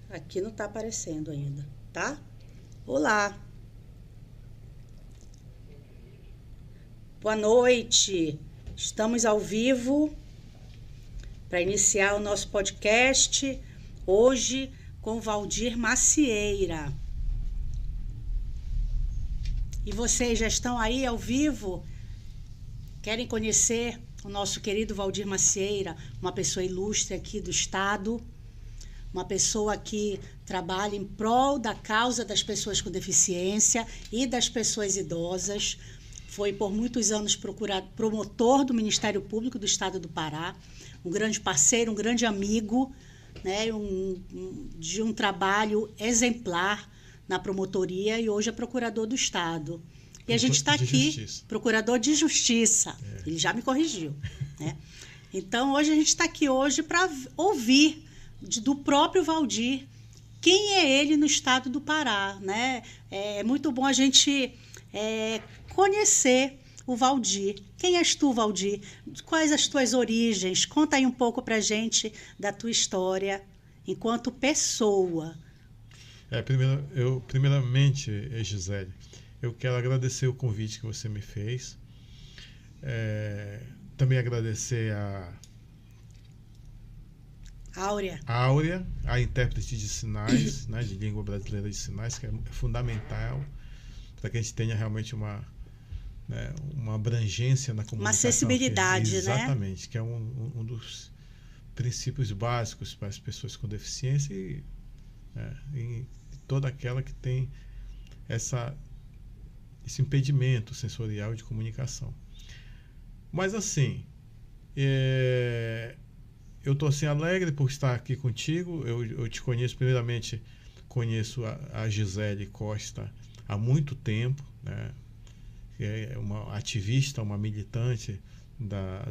Aqui não está aparecendo ainda, tá? Olá. Boa noite. Estamos ao vivo para iniciar o nosso podcast hoje com Valdir Macieira. E vocês já estão aí ao vivo? Querem conhecer o nosso querido Valdir Macieira, uma pessoa ilustre aqui do estado, uma pessoa que trabalha em prol da causa das pessoas com deficiência e das pessoas idosas. Foi por muitos anos promotor do Ministério Público do Estado do Pará, um grande parceiro, um grande amigo, né, de um trabalho exemplar na promotoria, e hoje é procurador do Estado. E a gente está aqui, justiça. Procurador de Justiça. Ele já me corrigiu, né? Então, hoje a gente está aqui hoje para ouvir do próprio Valdir quem é ele no estado do Pará, né? É muito bom a gente conhecer o Valdir. Quem és tu, Valdir? Quais as tuas origens? Conta aí um pouco para a gente da tua história enquanto pessoa. Primeiramente, Gisele, eu quero agradecer o convite que você me fez. Também agradecer a Áurea, a intérprete de sinais, né, de língua brasileira de sinais, que é fundamental para que a gente tenha realmente uma abrangência na comunicação. Uma acessibilidade, exatamente, que é um dos princípios básicos para as pessoas com deficiência e toda aquela que tem esse impedimento sensorial de comunicação. Mas assim, eu estou assim, alegre por estar aqui contigo. Eu te conheço, primeiramente, conheço a Gisele Costa há muito tempo, né? É uma ativista, uma militante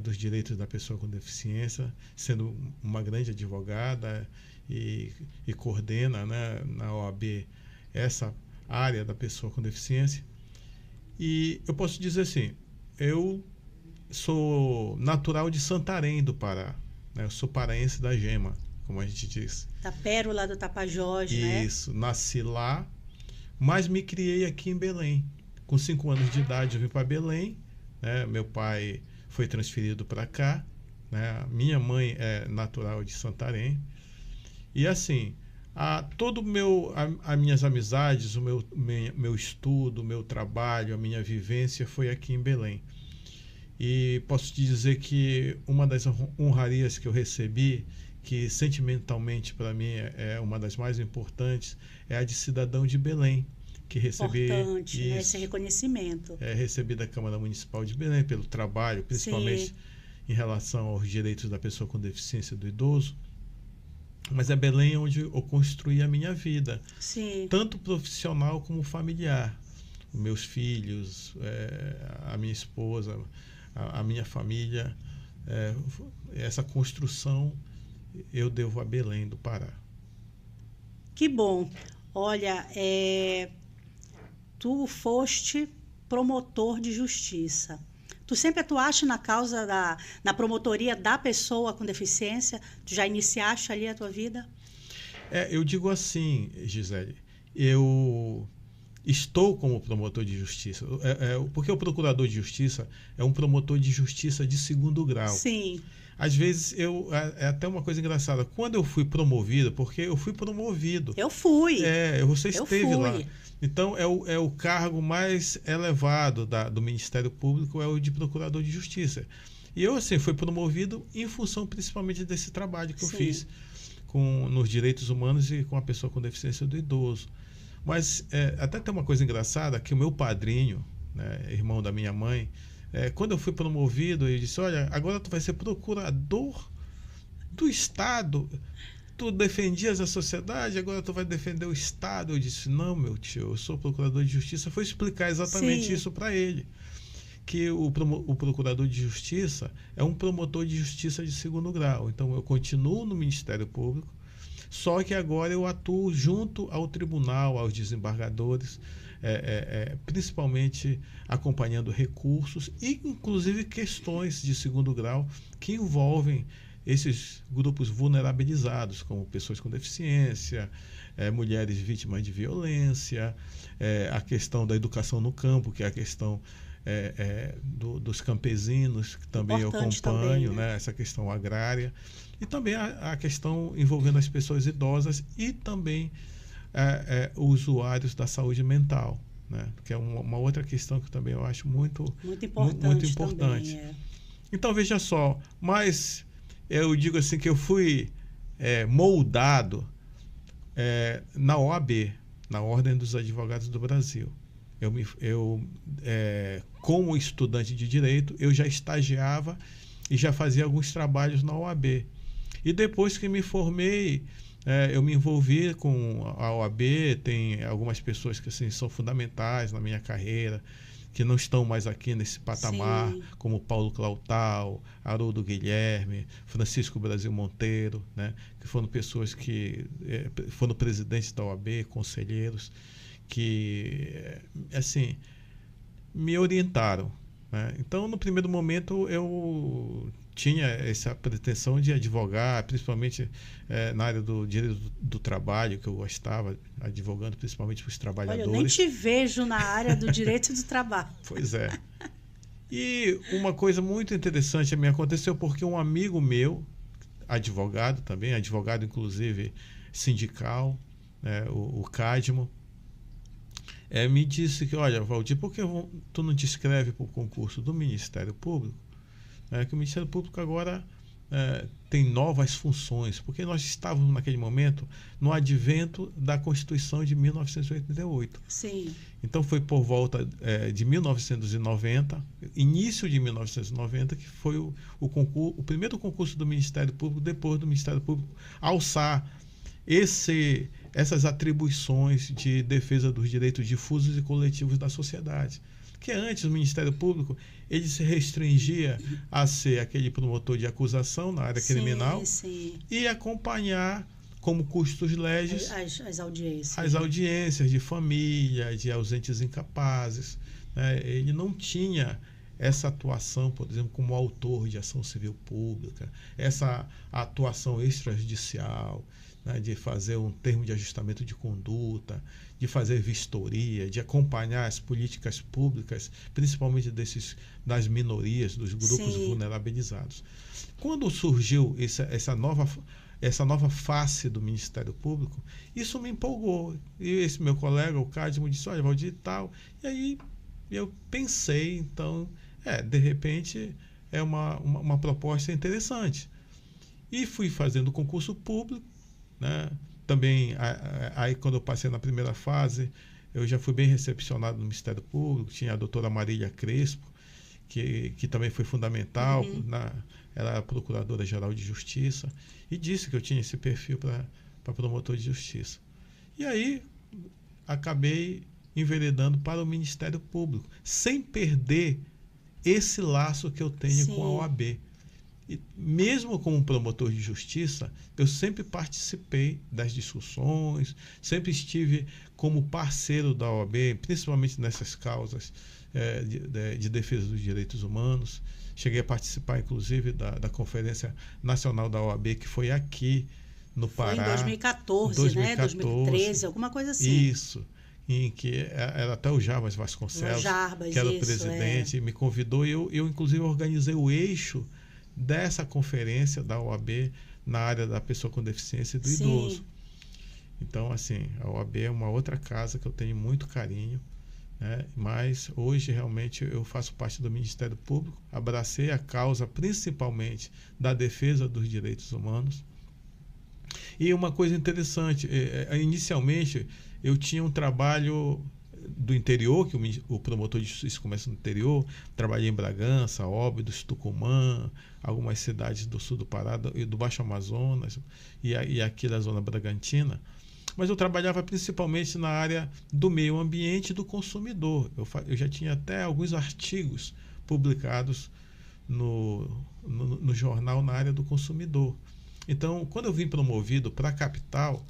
dos direitos da pessoa com deficiência, sendo uma grande advogada e coordena, né, na OAB essa área da pessoa com deficiência. E eu posso dizer assim, eu sou natural de Santarém, do Pará. Eu sou paraense da Gema, como a gente diz. Da Pérola do Tapajós, né? Isso, nasci lá, mas me criei aqui em Belém. Com 5 anos de idade eu vim para Belém, né? Meu pai foi transferido para cá, né? Minha mãe é natural de Santarém. E assim, as minhas amizades, o meu estudo, o meu trabalho, a minha vivência foi aqui em Belém. E posso te dizer que uma das honrarias que eu recebi, que sentimentalmente para mim é uma das mais importantes, é a de cidadão de Belém, que recebi esse reconhecimento. Recebi da Câmara Municipal de Belém pelo trabalho, principalmente Sim. em relação aos direitos da pessoa com deficiência, do idoso. Mas é Belém onde eu construí a minha vida, Sim. tanto profissional como familiar. Os meus filhos, a minha esposa, a minha família, essa construção eu devo a Belém do Pará. Que bom. Olha, tu foste promotor de justiça. Tu sempre atuaste na causa na promotoria da pessoa com deficiência? Tu já iniciaste ali a tua vida? Eu digo assim, Gisele, eu estou como promotor de justiça, porque o procurador de justiça é um promotor de justiça de 2º grau. Sim. Às vezes, é até uma coisa engraçada, quando eu fui promovido, porque eu fui promovido. Eu fui. Você esteve lá. Então, é o cargo mais elevado do Ministério Público, é o de procurador de justiça. E eu, assim, fui promovido em função principalmente desse trabalho que eu fiz nos direitos humanos e com a pessoa com deficiência do idoso. Mas até tem uma coisa engraçada, que o meu padrinho, né, irmão da minha mãe, quando eu fui promovido, ele disse, olha, agora tu vai ser procurador do Estado. Tu defendias a sociedade, agora tu vai defender o Estado. Eu disse, não, meu tio, eu sou procurador de justiça. Foi explicar exatamente isso para ele. Que o procurador de justiça é um promotor de justiça de 2º grau. Então, eu continuo no Ministério Público, Só que agora eu atuo junto ao tribunal, aos desembargadores, principalmente acompanhando recursos e, inclusive, questões de segundo grau que envolvem esses grupos vulnerabilizados, como pessoas com deficiência, mulheres vítimas de violência, a questão da educação no campo, que é a questão dos campesinos, que também eu acompanho, também, né? Essa questão agrária, e também a questão envolvendo as pessoas idosas e também usuários da saúde mental, né? Que é uma outra questão que também eu acho muito importante. Também, Então, veja só, mas eu digo assim que eu fui moldado na OAB, na Ordem dos Advogados do Brasil. Como estudante de Direito, eu já estagiava e já fazia alguns trabalhos na OAB. E depois que me formei, eu me envolvi com a OAB. Tem algumas pessoas que assim, são fundamentais na minha carreira, que não estão mais aqui nesse patamar, sim, como Paulo Clautal, Haroldo Guilherme, Francisco Brasil Monteiro, né, que foram pessoas que foram presidentes da OAB, conselheiros, que assim, me orientaram, né? Então, no primeiro momento, eu tinha essa pretensão de advogar, principalmente na área do direito do trabalho, que eu gostava, advogando principalmente para os trabalhadores. Olha, eu nem te vejo na área do direito do trabalho. Pois é. E uma coisa muito interessante me aconteceu porque um amigo meu, advogado também, advogado inclusive sindical, o Cadmo, me disse que, olha, Valdir, por que tu não te inscreve para o concurso do Ministério Público? Que o Ministério Público agora tem novas funções, porque nós estávamos naquele momento no advento da Constituição de 1988. Sim. Então foi por volta de 1990, início de 1990, que foi o primeiro concurso do Ministério Público, depois do Ministério Público alçar essas atribuições de defesa dos direitos difusos e coletivos da sociedade. Porque antes o Ministério Público ele se restringia a ser aquele promotor de acusação na área criminal, sim, e acompanhar como custos legis as audiências de família, de ausentes incapazes, né? Ele não tinha essa atuação, por exemplo, como autor de ação civil pública, essa atuação extrajudicial, né, de fazer um termo de ajustamento de conduta, de fazer vistoria, de acompanhar as políticas públicas, principalmente das minorias, dos grupos, sim, vulnerabilizados. Quando surgiu essa nova face do Ministério Público, isso me empolgou. E esse meu colega, o Cadmo, disse, olha, Valdir e tal. E aí eu pensei, então, de repente, é uma proposta interessante. E fui fazendo concurso público, né? Também, aí quando eu passei na primeira fase, eu já fui bem recepcionado no Ministério Público. Tinha a doutora Marília Crespo, que também foi fundamental, uhum, ela era procuradora-geral de Justiça, e disse que eu tinha esse perfil para promotor de Justiça. E aí acabei enveredando para o Ministério Público, sem perder esse laço que eu tenho, sim, com a OAB. E mesmo como promotor de justiça, eu sempre participei das discussões, sempre estive como parceiro da OAB, principalmente nessas causas de defesa dos direitos humanos. Cheguei a participar, inclusive, da Conferência Nacional da OAB, que foi aqui no Pará. Foi em 2014, né? 2013, alguma coisa assim. Isso. Em que era até o Jarbas Vasconcelos, que era o presidente, me convidou, e eu inclusive organizei o eixo dessa conferência da OAB na área da pessoa com deficiência e do, sim, idoso. Então, assim, a OAB é uma outra casa que eu tenho muito carinho, né? Mas hoje realmente eu faço parte do Ministério Público, abracei a causa principalmente da defesa dos direitos humanos. E uma coisa interessante, inicialmente eu tinha um trabalho do interior, que o promotor de justiça começa no interior. Trabalhei em Bragança, Óbidos, Tucumã, algumas cidades do sul do Pará e do Baixo Amazonas, e aqui da zona Bragantina. Mas eu trabalhava principalmente na área do meio ambiente e do consumidor. Eu já tinha até alguns artigos publicados no jornal na área do consumidor. Então, quando eu vim promovido para a capital,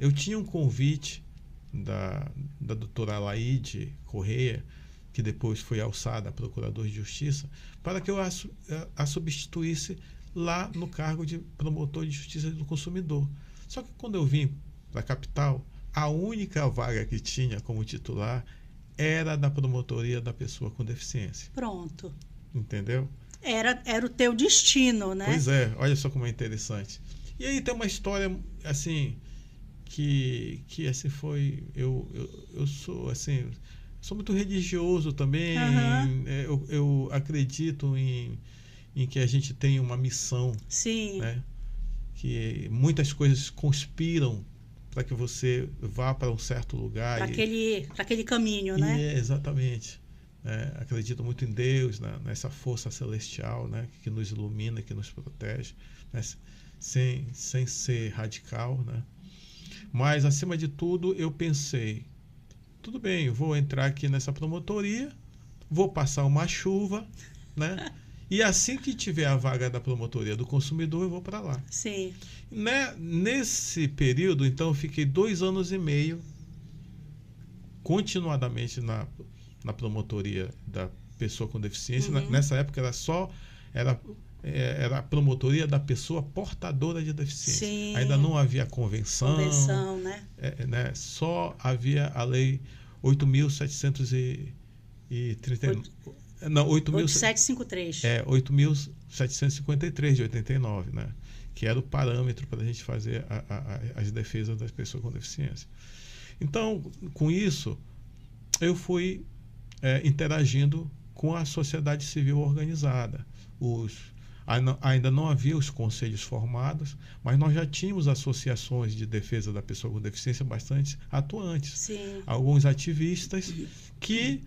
eu tinha um convite da doutora Laide Correia, que depois foi alçada a procurador de justiça, para que eu a substituísse lá no cargo de promotor de justiça do consumidor. Só que quando eu vim para a capital, a única vaga que tinha como titular era da promotoria da pessoa com deficiência. Pronto. Entendeu? Era o teu destino, né? Pois é, olha só como é interessante. E aí tem uma história assim que assim foi, eu sou assim, sou muito religioso também. Eu acredito em que a gente tem uma missão. Sim. Né? Que muitas coisas conspiram para que você vá para um certo lugar. Para aquele caminho, né? Exatamente. Acredito muito em Deus, nessa força celestial, né? Que nos ilumina, que nos protege, né? sem ser radical. Né? Mas, acima de tudo, eu pensei, tudo bem, eu vou entrar aqui nessa promotoria, vou passar uma chuva, né? E assim que tiver a vaga da promotoria do consumidor, eu vou para lá. Sim. Nesse período, então, eu fiquei 2 anos e meio continuadamente na promotoria da pessoa com deficiência. Nessa época era a promotoria da pessoa portadora de deficiência. Sim. Ainda não havia convenção. Convenção, né? Só havia a lei 8.739. Não, 8753. 8.753 de 89, né? Que era o parâmetro para a gente fazer as defesas das pessoas com deficiência. Então, com isso, eu fui interagindo com a sociedade civil organizada. Ainda não havia os conselhos formados, mas nós já tínhamos associações de defesa da pessoa com deficiência bastante atuantes. Sim. Alguns ativistas que,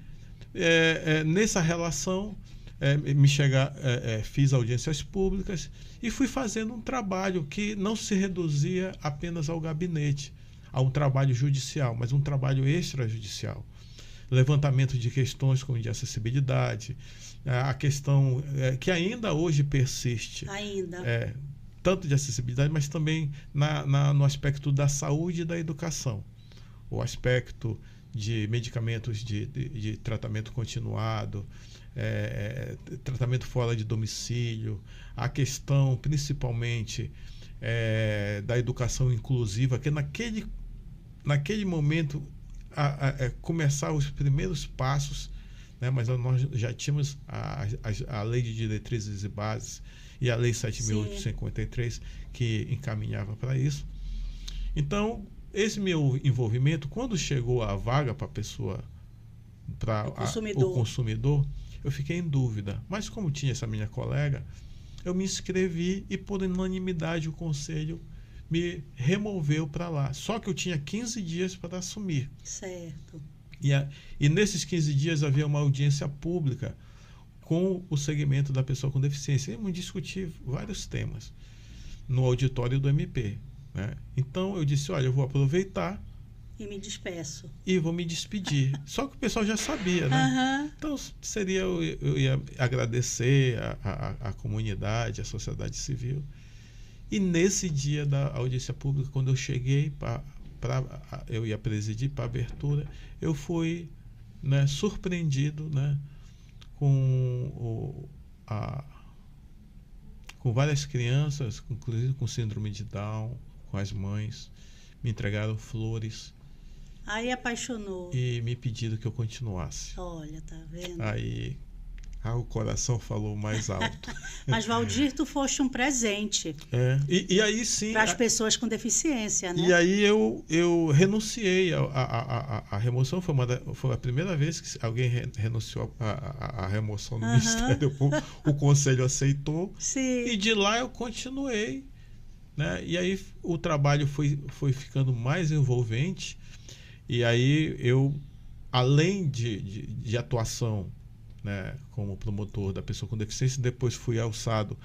nessa relação, fiz audiências públicas e fui fazendo um trabalho que não se reduzia apenas ao gabinete, a um trabalho judicial, mas um trabalho extrajudicial. Levantamento de questões como de acessibilidade, a questão que ainda hoje persiste, tanto de acessibilidade, mas também no aspecto da saúde e da educação, o aspecto de medicamentos de tratamento continuado, tratamento fora de domicílio, a questão principalmente da educação inclusiva, que naquele momento começar os primeiros passos, né? Mas nós já tínhamos a Lei de Diretrizes e Bases e a Lei 7.853 que encaminhava para isso. Então, esse meu envolvimento, quando chegou a vaga para a pessoa, para o consumidor, eu fiquei em dúvida. Mas como tinha essa minha colega, eu me inscrevi e, por unanimidade, o conselho me removeu para lá. Só que eu tinha 15 dias para assumir. Certo. E nesses 15 dias havia uma audiência pública com o segmento da pessoa com deficiência. E discutir vários temas no auditório do MP. Né? Então eu disse, olha, eu vou aproveitar e me despeço. E vou me despedir. Só que o pessoal já sabia, né? Então eu ia agradecer a comunidade, a sociedade civil. E nesse dia da audiência pública, quando eu cheguei eu ia presidir para a abertura, eu fui, né, surpreendido, né, com várias crianças, inclusive com síndrome de Down, com as mães, me entregaram flores. Aí apaixonou. E me pediram que eu continuasse. Olha, tá vendo? Aí o coração falou mais alto. Mas, Valdir, tu foste um presente. E aí sim. Para as pessoas com deficiência, né? E aí eu renunciei à remoção. Foi a primeira vez que alguém renunciou à remoção do Ministério Público. O Conselho aceitou. Sim. E de lá eu continuei. Né? E aí o trabalho foi ficando mais envolvente. E aí eu, além de atuação, né, como promotor da pessoa com deficiência, depois fui alçado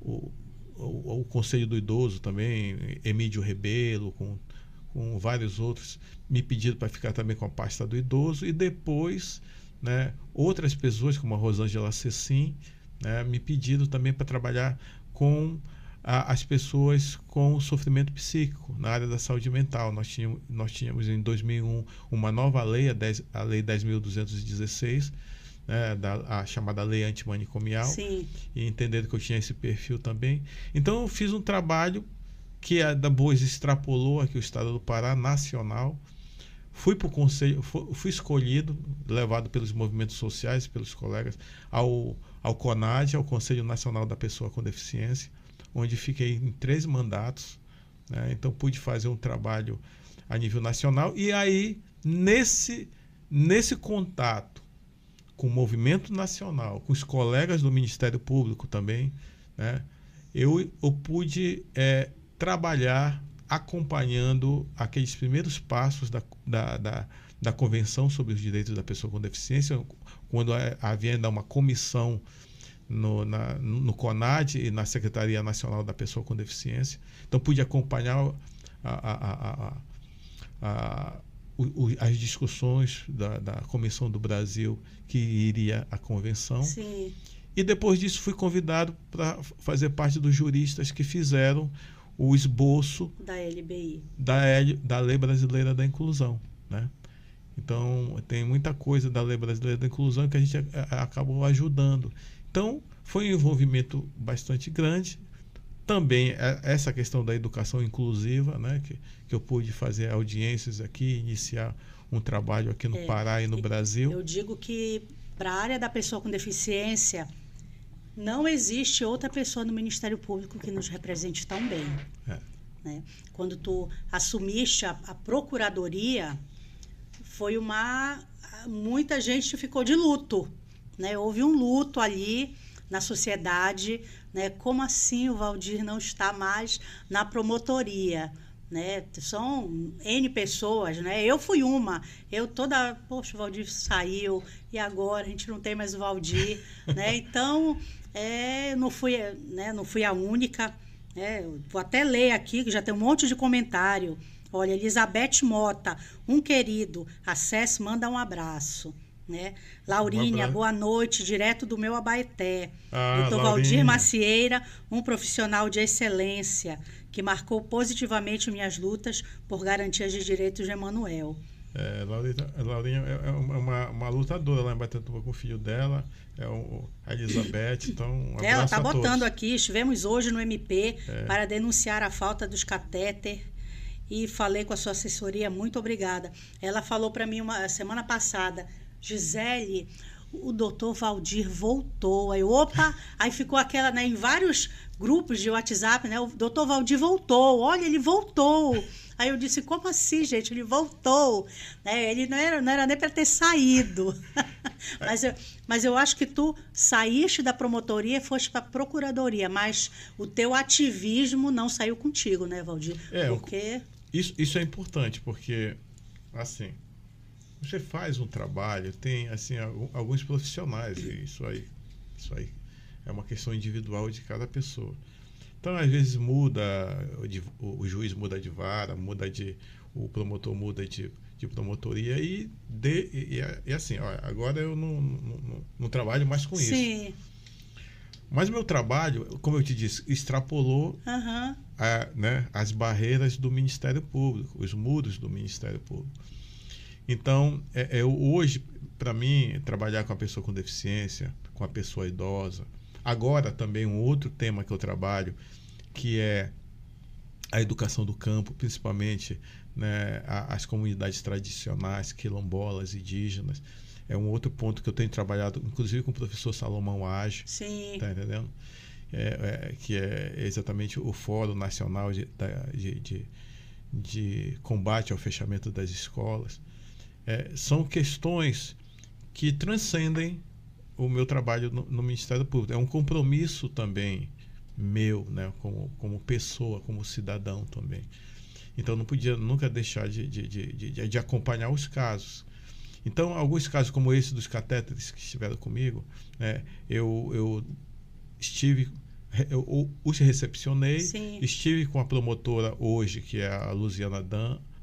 o Conselho do Idoso também, Emílio Rebelo, com vários outros, me pediram para ficar também com a pasta do idoso, e depois, né, outras pessoas, como a Rosângela Cecim, né, me pediram também para trabalhar com as pessoas com sofrimento psíquico na área da saúde mental. Nós tínhamos em 2001 uma nova lei, a Lei 10.216, né, a chamada Lei Antimanicomial. Sim. E entenderam que eu tinha esse perfil também. Então eu fiz um trabalho que a da Boas extrapolou aqui o estado do Pará, nacional. Fui para o conselho, fui escolhido, levado pelos movimentos sociais, pelos colegas, ao CONAD, ao Conselho Nacional da Pessoa com Deficiência, onde fiquei em 3 mandatos, né? Então pude fazer um trabalho a nível nacional. E aí, nesse contato com o movimento nacional, com os colegas do Ministério Público também, né, eu pude trabalhar acompanhando aqueles primeiros passos da Convenção sobre os Direitos da Pessoa com Deficiência, quando havia ainda uma comissão no CONAD e na Secretaria Nacional da Pessoa com Deficiência. Então, pude acompanhar as discussões da Comissão do Brasil que iria à Convenção. Sim. E depois disso fui convidado para fazer parte dos juristas que fizeram o esboço da LBI, da Lei Brasileira da Inclusão, né? Então, tem muita coisa da Lei Brasileira da Inclusão que a gente acabou ajudando. Então, foi um envolvimento bastante grande. Também essa questão da educação inclusiva, né? Que eu pude fazer audiências aqui, iniciar um trabalho aqui no Pará e no Brasil. Eu digo que para a área da pessoa com deficiência, não existe outra pessoa no Ministério Público que nos represente tão bem. Né? Quando tu assumiste a procuradoria, foi muita gente ficou de luto, né? Houve um luto ali na sociedade, né? Como assim o Valdir não está mais na promotoria? Né? São N pessoas, né? Eu fui uma, poxa, o Valdir saiu e agora a gente não tem mais o Valdir, né? Então, não fui a única, né? Vou até ler aqui, que já tem um monte de comentário. Olha, Elizabeth Mota, um querido, acesse, manda um abraço. Né? Laurinha, boa noite, direto do meu Abaeté. Doutor Valdir Macieira, um profissional de excelência, que marcou positivamente minhas lutas por garantias de direitos de Emanuel. Laurinha é uma lutadora lá em Batatuba com o filho dela, a Elizabeth. Então, um abraço. Ela está botando aqui, estivemos hoje no MP para denunciar a falta dos catéter e falei com a sua assessoria, muito obrigada. Ela falou para mim semana passada: Gisele, o doutor Valdir voltou. Aí, aí ficou aquela, né, em vários grupos de WhatsApp, né? O doutor Valdir voltou, olha, ele voltou. Aí eu disse, como assim, gente? Ele voltou. Né? Ele não era nem para ter saído. Mas eu acho que tu saíste da promotoria e foste para a procuradoria, mas o teu ativismo não saiu contigo, né, Valdir? Porque... Isso é importante, porque, assim, você faz um trabalho, tem assim alguns profissionais, e isso aí é uma questão individual de cada pessoa. Então, às vezes muda, o juiz muda de vara, o promotor muda de promotoria e assim, ó, agora eu não trabalho mais com isso. Sim. Mas o meu trabalho, como eu te disse, extrapolou né, as barreiras do Ministério Público, os muros do Ministério Público. Então, hoje, para mim, trabalhar com a pessoa com deficiência, com a pessoa idosa, agora também um outro tema que eu trabalho, que é a educação do campo, principalmente, né, as comunidades tradicionais, quilombolas, indígenas. É um outro ponto que eu tenho trabalhado, inclusive com o professor Salomão Age. Sim. Tá entendendo? Que é exatamente o Fórum Nacional de Combate ao Fechamento das Escolas. São questões que transcendem o meu trabalho no Ministério Público. É um compromisso também meu, né, como pessoa, como cidadão também. Então, não podia nunca deixar de acompanhar os casos. Então, alguns casos como esse dos catéteres que estiveram comigo, né, eu os recepcionei. Sim. Estive com a promotora hoje, que é a Luziana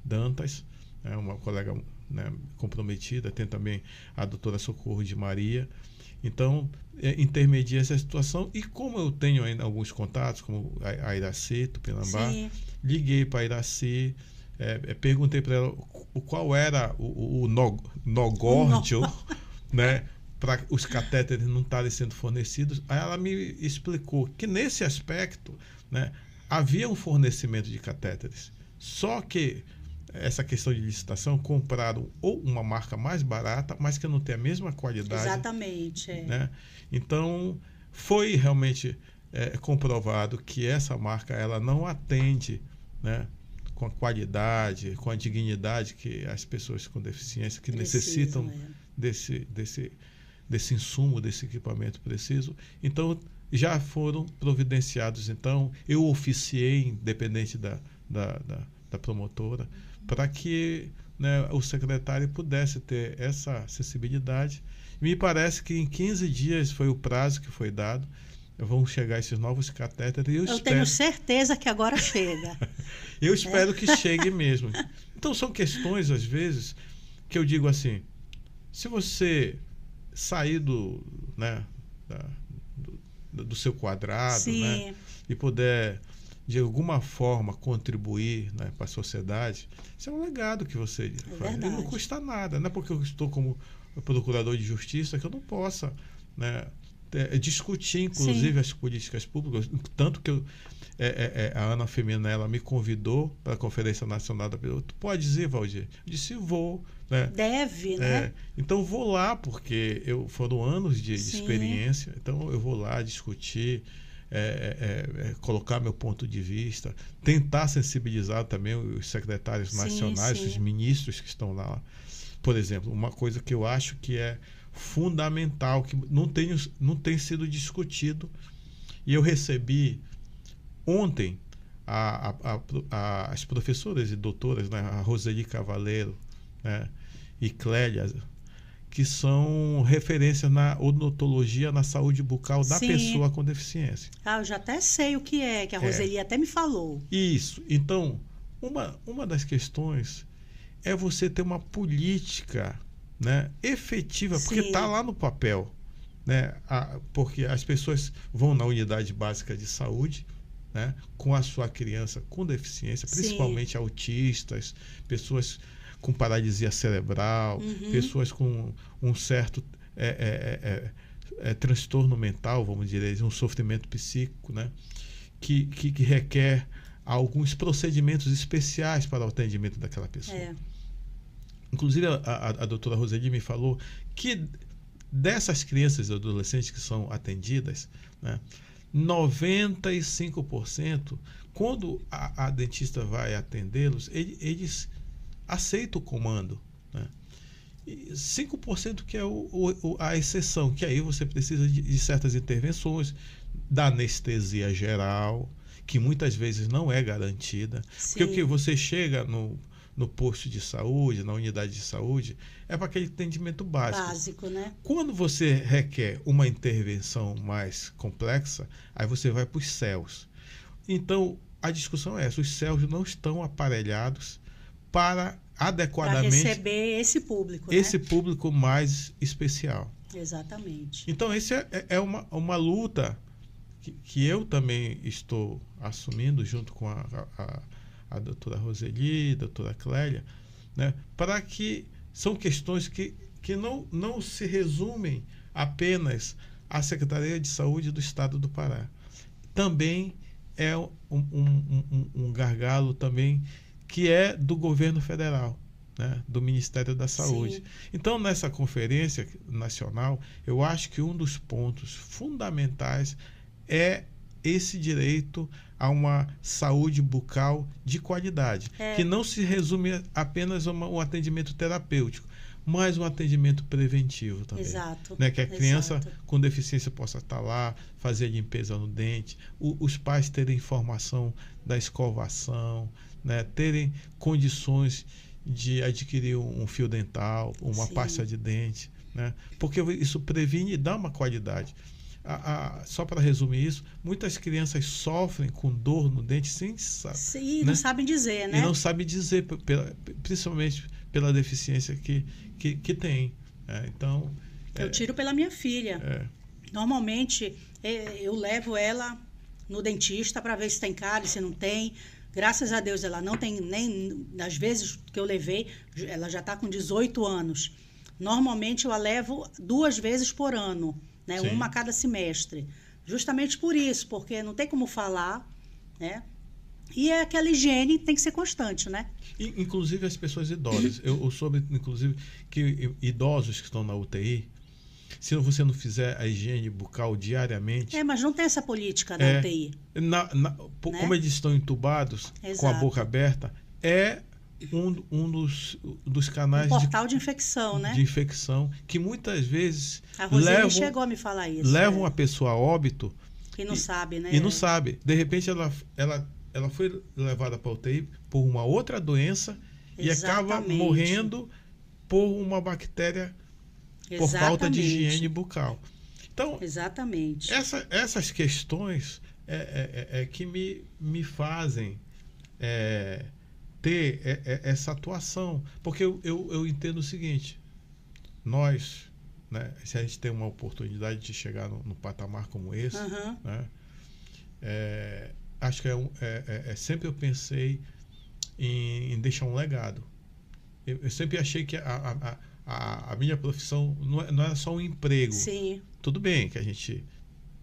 Dantas, né, uma colega, né, comprometida. Tem também a doutora Socorro de Maria. Então, intermedia essa situação. E como eu tenho ainda alguns contatos, como a Iraci Tupinambá, liguei para a Iraci, perguntei para ela qual era o nogórdio, né, para os catéteres não estarem sendo fornecidos. Aí ela me explicou que nesse aspecto, né, havia um fornecimento de catéteres, só que essa questão de licitação, compraram ou uma marca mais barata, mas que não tem a mesma qualidade. Exatamente. Né? Então, foi realmente comprovado que essa marca ela não atende, né, com a qualidade, com a dignidade que as pessoas com deficiência que necessitam desse insumo, desse equipamento preciso. Então, já foram providenciados. Então, eu oficiei, independente da promotora, para que, né, o secretário pudesse ter essa acessibilidade. Me parece que em 15 dias foi o prazo que foi dado. Vão chegar esses novos catéteres. Eu tenho certeza que agora chega. Eu espero que chegue mesmo. Então, são questões, às vezes, que eu digo assim, se você sair do seu quadrado, né, e puder de alguma forma contribuir, né, para a sociedade, isso é um legado que você faz. E não custa nada, não é porque eu estou como procurador de justiça que eu não possa, né, discutir, inclusive, as políticas públicas. Tanto que a Ana Femina, ela me convidou para a Conferência Nacional da Pessoa. Tu pode ir, Valdir? Eu disse, vou. Né? Deve, né? Então, vou lá, porque foram anos de experiência. Então, eu vou lá discutir, colocar meu ponto de vista, tentar sensibilizar também os secretários nacionais, os ministros que estão lá. Por exemplo, uma coisa que eu acho que é fundamental, que não tem sido discutido, e eu recebi ontem as professoras e doutoras, né, a Roseli Cavaleiro, né, e Clélia, que são referências na odontologia, na saúde bucal da pessoa com deficiência. Eu já até sei o que que a Roseli até me falou. Isso. Então, uma das questões é você ter uma política, né, efetiva, porque está lá no papel, né, porque as pessoas vão na unidade básica de saúde, né, com a sua criança com deficiência, principalmente autistas, pessoas com paralisia cerebral, pessoas com um certo transtorno mental, vamos dizer, um sofrimento psíquico, né, que requer alguns procedimentos especiais para o atendimento daquela pessoa. Inclusive, a doutora Roseli me falou que dessas crianças e adolescentes que são atendidas, né, 95%, quando a dentista vai atendê-los, eles aceitam o comando. Né? E 5% que é a exceção, que aí você precisa de certas intervenções, da anestesia geral, que muitas vezes não é garantida. Porque o que você chega no posto de saúde, na unidade de saúde, é para aquele atendimento básico. Né? Quando você requer uma intervenção mais complexa, aí você vai para os CELs. Então, a discussão é essa: os CELs não estão aparelhados para adequadamente para receber esse público. Esse público mais especial. Exatamente. Então, esse é uma luta que eu também estou assumindo junto com a doutora Roseli, a doutora Clélia, né, para que são questões que não se resumem apenas à Secretaria de Saúde do Estado do Pará. Também é um gargalo também que é do governo federal, né, do Ministério da Saúde. Então, nessa conferência nacional, eu acho que um dos pontos fundamentais é esse direito a uma saúde bucal de qualidade, que não se resume apenas a um atendimento terapêutico, mas um atendimento preventivo também. Exato. Né? Que a criança com deficiência possa estar lá, fazer a limpeza no dente, os pais terem informação da escovação, né? Terem condições de adquirir um fio dental, uma pasta de dente, né? Porque isso previne e dá uma qualidade. Só para resumir isso, muitas crianças sofrem com dor no dente sem saber. Sim, não sabem dizer, né? E não sabem dizer, principalmente pela deficiência que tem. Então, Eu tiro pela minha filha. Normalmente, eu levo ela no dentista para ver se tem cárie, se não tem. Graças a Deus, ela não tem nem... Nas vezes que eu levei, ela já está com 18 anos. Normalmente, eu a levo 2 vezes por ano, né? Sim. Uma a cada semestre. Justamente por isso, porque não tem como falar, né? E aquela higiene tem que ser constante, né? Inclusive as pessoas idosas. Eu soube, inclusive, que idosos que estão na UTI, se você não fizer a higiene bucal diariamente... mas não tem essa política na UTI. Né? Como eles estão entubados, exato, com a boca aberta, um dos canais... portal de infecção, né? De infecção, que muitas vezes... A Roseli chegou a me falar isso. Levam a pessoa a óbito... E não sabe, né? E não sabe. De repente, ela foi levada para a UTI por uma outra doença. Exatamente. E acaba morrendo por uma bactéria... Exatamente. Por falta de higiene bucal. Então, exatamente. Essas questões que me fazem ter essa atuação. Porque eu entendo o seguinte: nós, né, se a gente tem uma oportunidade de chegar no patamar como esse, uhum, né, acho que sempre eu pensei em deixar um legado. Eu sempre achei que a minha profissão não era só um emprego. Sim. Tudo bem que a gente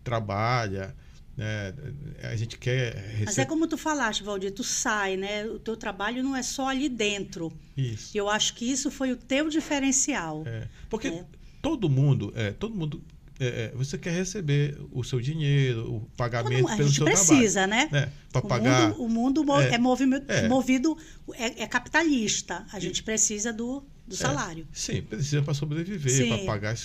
trabalha, né? A gente quer receber... Mas é como tu falaste, Valdir, tu sai, né? O teu trabalho não é só ali dentro. Isso. Eu acho que isso foi o teu diferencial. Porque todo mundo você quer receber o seu dinheiro, o pagamento pelo seu trabalho. A gente precisa, né? Para pagar... O mundo movido, é capitalista. A gente precisa do salário. Sim, precisa para sobreviver, para pagar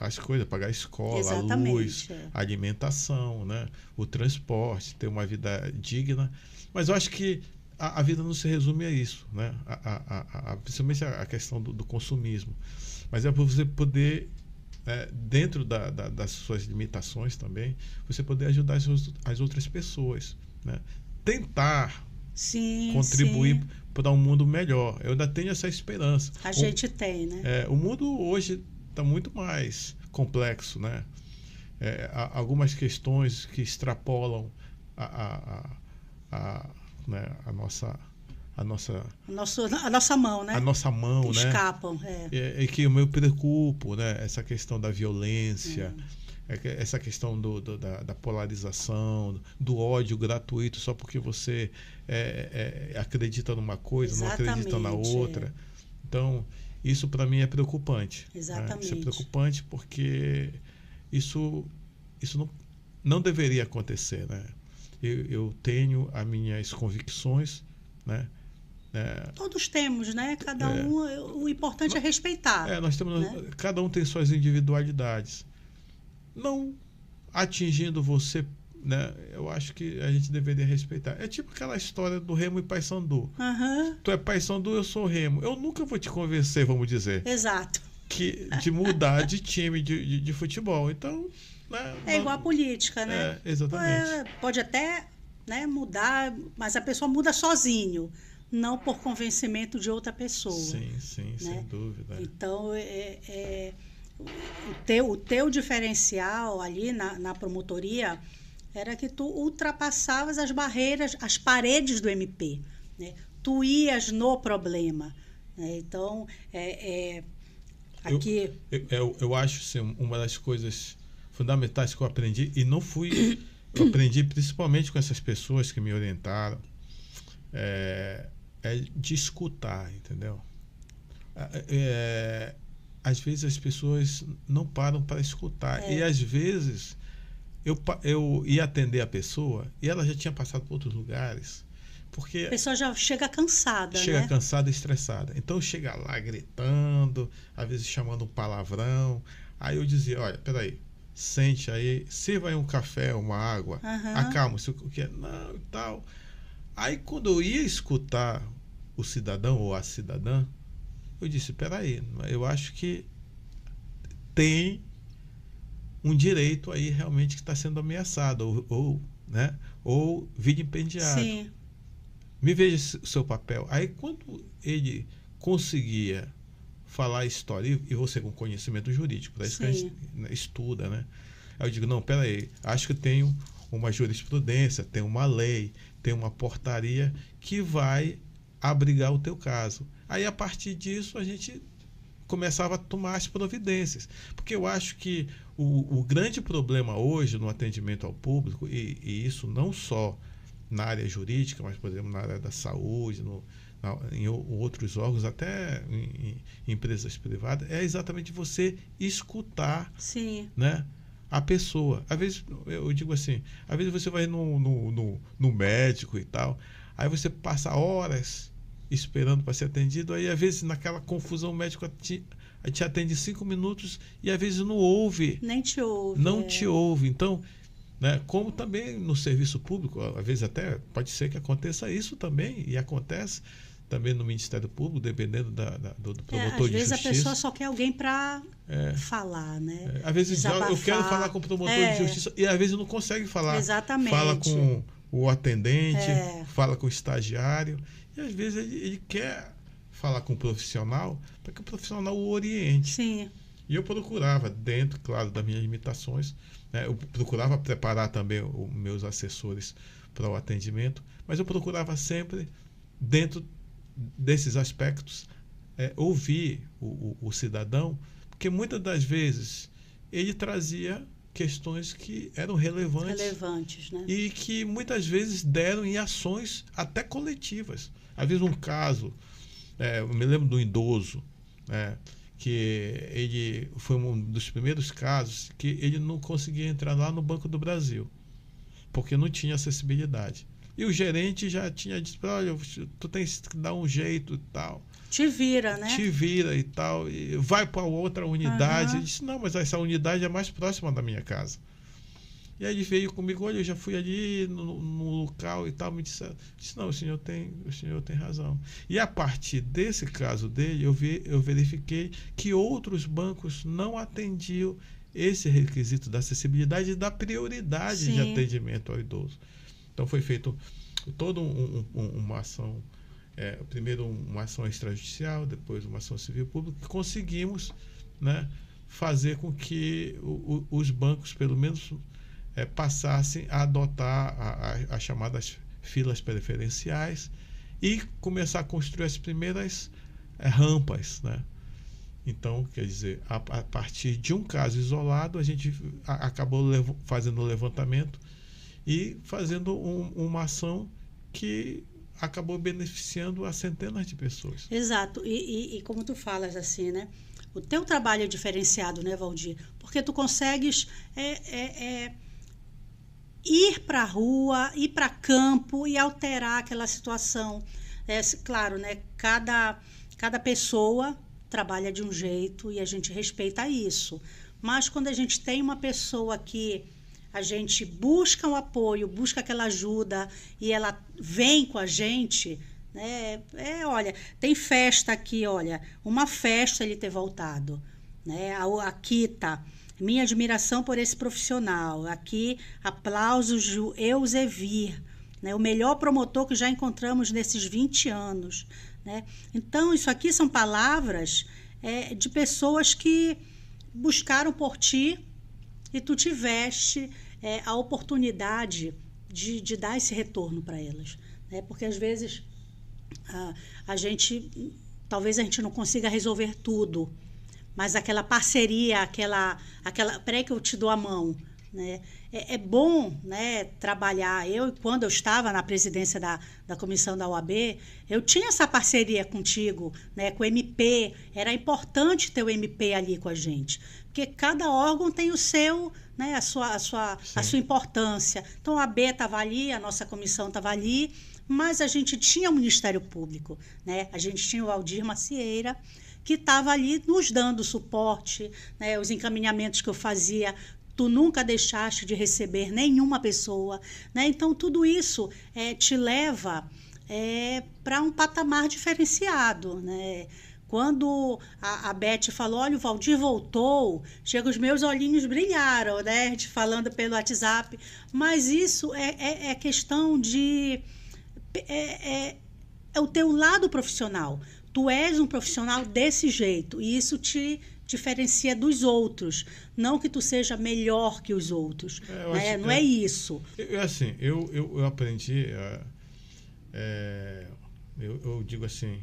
as coisas, pagar a escola, exatamente, a luz, a alimentação, né? O transporte, ter uma vida digna. Mas eu acho que a vida não se resume a isso, né? Principalmente a questão do consumismo. Mas é para você poder, dentro das suas limitações também, você poder ajudar as outras pessoas, né? Tentar contribuir para um mundo melhor. Eu ainda tenho essa esperança. A gente tem, né? O mundo hoje está muito mais complexo, né? Algumas questões que extrapolam né, a nossa mão, né? A nossa mão, que né? Escapam. E que eu me preocupo, né? Essa questão da violência, essa questão da polarização, do ódio gratuito só porque você acredita numa coisa, exatamente, não acredita na outra. Então, isso para mim é preocupante. Exatamente. Né? Isso é preocupante porque isso não deveria acontecer, né? Eu tenho as minhas convicções, né? Todos temos, né? Cada um, o importante é respeitar. Nós temos, né? Cada um tem suas individualidades. Não atingindo você, né? Eu acho que a gente deveria respeitar. É tipo aquela história do Remo e Paysandu. Uhum. Tu é Paysandu, eu sou Remo. Eu nunca vou te convencer, vamos dizer. Exato. De mudar de time de futebol. Então, né? Igual a política, né? Exatamente. Pode até, né, mudar, mas a pessoa muda sozinho, não por convencimento de outra pessoa. Sim, né? Sem dúvida. Então, o teu diferencial ali na promotoria era que tu ultrapassavas as barreiras, as paredes do MP, né? Tu ias no problema, né? Então, aqui... Eu acho, assim, uma das coisas fundamentais que eu aprendi, e não fui... Eu aprendi principalmente com essas pessoas que me orientaram, de escutar, entendeu? Às vezes as pessoas não param para escutar. E às vezes eu ia atender a pessoa e ela já tinha passado por outros lugares. Porque a pessoa já chega cansada, chega cansada e estressada. Então chega lá gritando, às vezes chamando um palavrão. Aí eu dizia, olha, peraí, sente aí, sirva aí um café, uma água, acalma-se, o que é? Não, e tal. Aí quando eu ia escutar o cidadão ou a cidadã, eu disse, peraí, eu acho que tem um direito aí realmente que está sendo ameaçado, ou vilipendiado. Me veja o seu papel. Aí quando ele conseguia falar a história. E você com conhecimento jurídico, para isso que a gente estuda, né? Aí eu digo, não, peraí, acho que tem uma jurisprudência, tem uma lei, tem uma portaria que vai abrigar o teu caso. Aí, a partir disso, a gente começava a tomar as providências. Porque eu acho que o grande problema hoje no atendimento ao público, e isso não só na área jurídica, mas, por exemplo, na área da saúde, em outros órgãos, até em empresas privadas, é exatamente você escutar, né, a pessoa. Às vezes, eu digo assim, às vezes você vai no médico e tal, aí você passa horas esperando para ser atendido, aí às vezes naquela confusão o médico te atende 5 minutos e às vezes não ouve. Nem te ouve. Não te ouve. Então, né, como também no serviço público, às vezes até pode ser que aconteça isso também, e acontece também no Ministério Público, dependendo do promotor de justiça. Às vezes a pessoa só quer alguém para falar, né? Às vezes eu quero falar com o promotor de justiça e às vezes não consegue falar. Exatamente. Fala com o atendente, fala com o estagiário, e às vezes ele quer falar com o profissional para que o profissional o oriente. Sim. E eu procurava, dentro, claro, das minhas limitações, né, eu procurava preparar também os meus assessores para o atendimento, mas eu procurava sempre, dentro desses aspectos, ouvir o cidadão, porque muitas das vezes ele trazia questões que eram relevantes, né? E que muitas vezes deram em ações até coletivas. Às vezes um caso, eu me lembro do idoso, né, que ele foi um dos primeiros casos que ele não conseguia entrar lá no Banco do Brasil, porque não tinha acessibilidade. E o gerente já tinha dito, olha, tu tens que dar um jeito e tal. Te vira, né? Te vira e tal. E vai para outra unidade. Ele disse, não, mas essa unidade é mais próxima da minha casa. E aí ele veio comigo, olha, eu já fui ali no local e tal. Me disse, não, o senhor tem razão. E a partir desse caso dele, eu verifiquei que outros bancos não atendiam esse requisito da acessibilidade e da prioridade de atendimento ao idoso. Então foi feito toda uma ação, primeiro uma ação extrajudicial, depois uma ação civil pública, e conseguimos, né, fazer com que os bancos, pelo menos, passassem a adotar as chamadas filas preferenciais e começar a construir as primeiras rampas, né? Então, quer dizer, a partir de um caso isolado, a gente acabou fazendo o levantamento e fazendo uma ação que acabou beneficiando a centenas de pessoas. Exato. E como tu falas assim, né? O teu trabalho é diferenciado, né, Valdir? Porque tu consegues ir para a rua, ir para campo e alterar aquela situação. Claro, né? Cada pessoa trabalha de um jeito e a gente respeita isso. Mas quando a gente tem uma pessoa que a gente busca um apoio, busca aquela ajuda e ela vem com a gente, né? Olha, tem festa aqui, olha, uma festa ele ter voltado, né? Aqui tá minha admiração por esse profissional, aqui aplausos do Eusevir, né? O melhor promotor que já encontramos nesses 20 anos, né? Então, isso aqui são palavras de pessoas que buscaram por ti e tu tiveste a oportunidade de dar esse retorno para elas, né? Porque às vezes talvez a gente não consiga resolver tudo, mas aquela parceria, aquela peraí que eu te dou a mão, né? É bom, né, trabalhar. Quando eu estava na presidência da comissão da OAB, eu tinha essa parceria contigo, né, com o MP. Era importante ter o MP ali com a gente, porque cada órgão tem o seu, né, a sua importância. Então, a OAB estava ali, a nossa comissão estava ali, mas a gente tinha o Ministério Público, né? A gente tinha o Valdir Macieira, que estava ali nos dando suporte, né, os encaminhamentos que eu fazia. Tu nunca deixaste de receber nenhuma pessoa, né? Então, tudo isso te leva para um patamar diferenciado, né? Quando a Beth falou, olha, o Valdir voltou, chega, os meus olhinhos brilharam, né? Falando pelo WhatsApp. Mas isso é questão de... É o teu lado profissional. Tu és um profissional desse jeito e isso te diferencia dos outros. Não que tu seja melhor que os outros. Né? Não é isso. Eu aprendi... eu digo assim,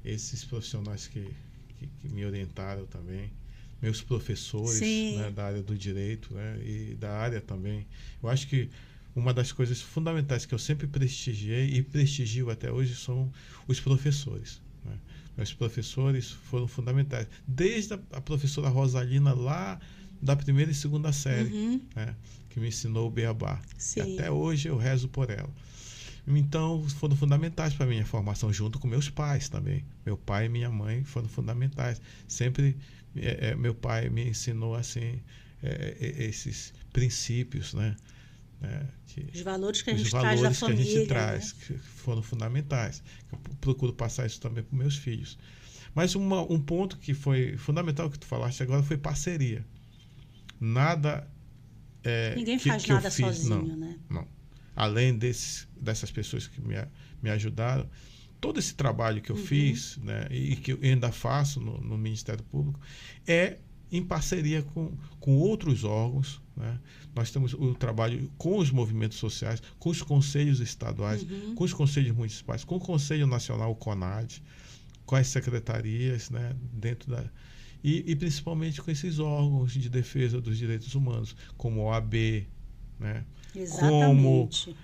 esses profissionais que me orientaram também, meus professores, né, da área do direito, né, e da área também, eu acho que uma das coisas fundamentais que eu sempre prestigiei e prestigio até hoje são os professores, né? Os professores foram fundamentais, desde a professora Rosalina lá da primeira e segunda série, né, que me ensinou o beabá. Até hoje eu rezo por ela. Então, foram fundamentais para a minha formação, junto com meus pais também. Meu pai e minha mãe foram fundamentais. Sempre meu pai me ensinou assim, esses princípios, né? Os valores que a gente traz da família. Que a gente traz, que foram fundamentais. Eu procuro passar isso também para meus filhos. Mas um ponto que foi fundamental que tu falaste agora foi parceria. Nada... Ninguém faz nada sozinho, né? Não. Além dessas pessoas que me ajudaram, todo esse trabalho que eu fiz, né, e que eu ainda faço no Ministério Público é em parceria com outros órgãos, né? Nós temos o trabalho com os movimentos sociais, com os conselhos estaduais, com os conselhos municipais, com o Conselho Nacional, o CONAD, com as secretarias, né, dentro da... E principalmente com esses órgãos de defesa dos direitos humanos, como a OAB, né? Exatamente. Como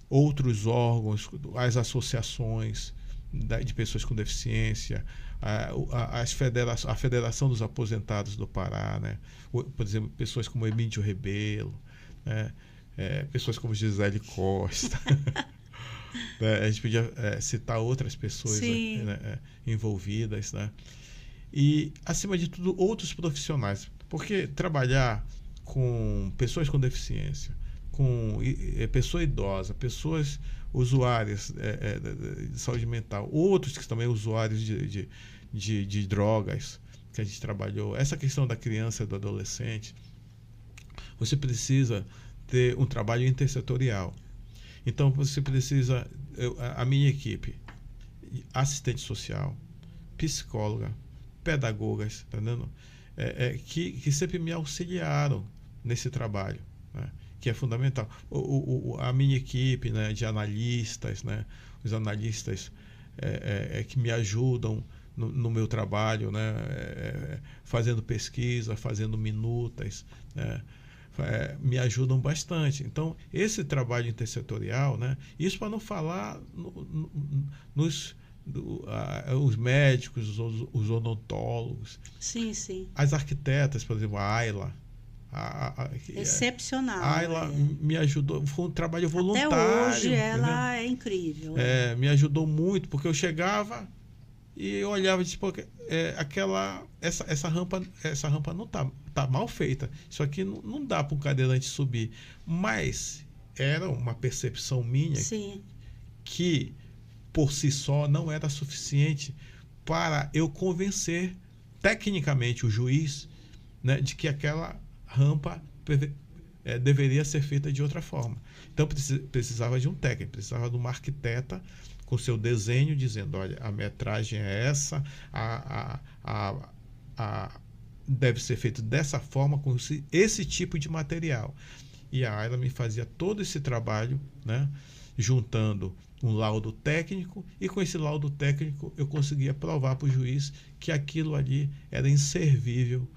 outros órgãos, as associações de pessoas com deficiência, a Federação dos Aposentados do Pará, né? Por exemplo, pessoas como Emílio Rebelo, né? Pessoas como Gisele Costa. A gente podia citar outras pessoas, né, envolvidas, né? E, acima de tudo, outros profissionais. Porque trabalhar com pessoas com deficiência, com pessoa idosa, pessoas usuárias de saúde mental, outros que também usuários de drogas, que a gente trabalhou, essa questão da criança e do adolescente, você precisa ter um trabalho intersetorial. Então, você precisa, a minha equipe, assistente social, psicóloga, pedagogas, tá entendendo? Que sempre me auxiliaram nesse trabalho, né? Que é fundamental. A minha equipe, né, de analistas, né, os analistas que me ajudam no meu trabalho, né, fazendo pesquisa, fazendo minutas, né, me ajudam bastante. Então, esse trabalho intersetorial, né, isso para não falar os médicos, os odontólogos, as arquitetas, por exemplo, a Ayla. Excepcional. A Ayla me ajudou, foi um trabalho voluntário. Até hoje ela é incrível. Me ajudou muito, porque eu chegava e eu olhava e disse, essa rampa não tá mal feita. Isso aqui não dá para um cadeirante subir. Mas era uma percepção minha que por si só não era suficiente para eu convencer tecnicamente o juiz, né, de que aquela rampa deveria ser feita de outra forma. Então precisava de um técnico, precisava de uma arquiteta com seu desenho dizendo, olha, a metragem é essa, deve ser feito dessa forma, com esse tipo de material. E a Ayla me fazia todo esse trabalho, né, juntando um laudo técnico, e com esse laudo técnico eu conseguia provar para o juiz que aquilo ali era inservível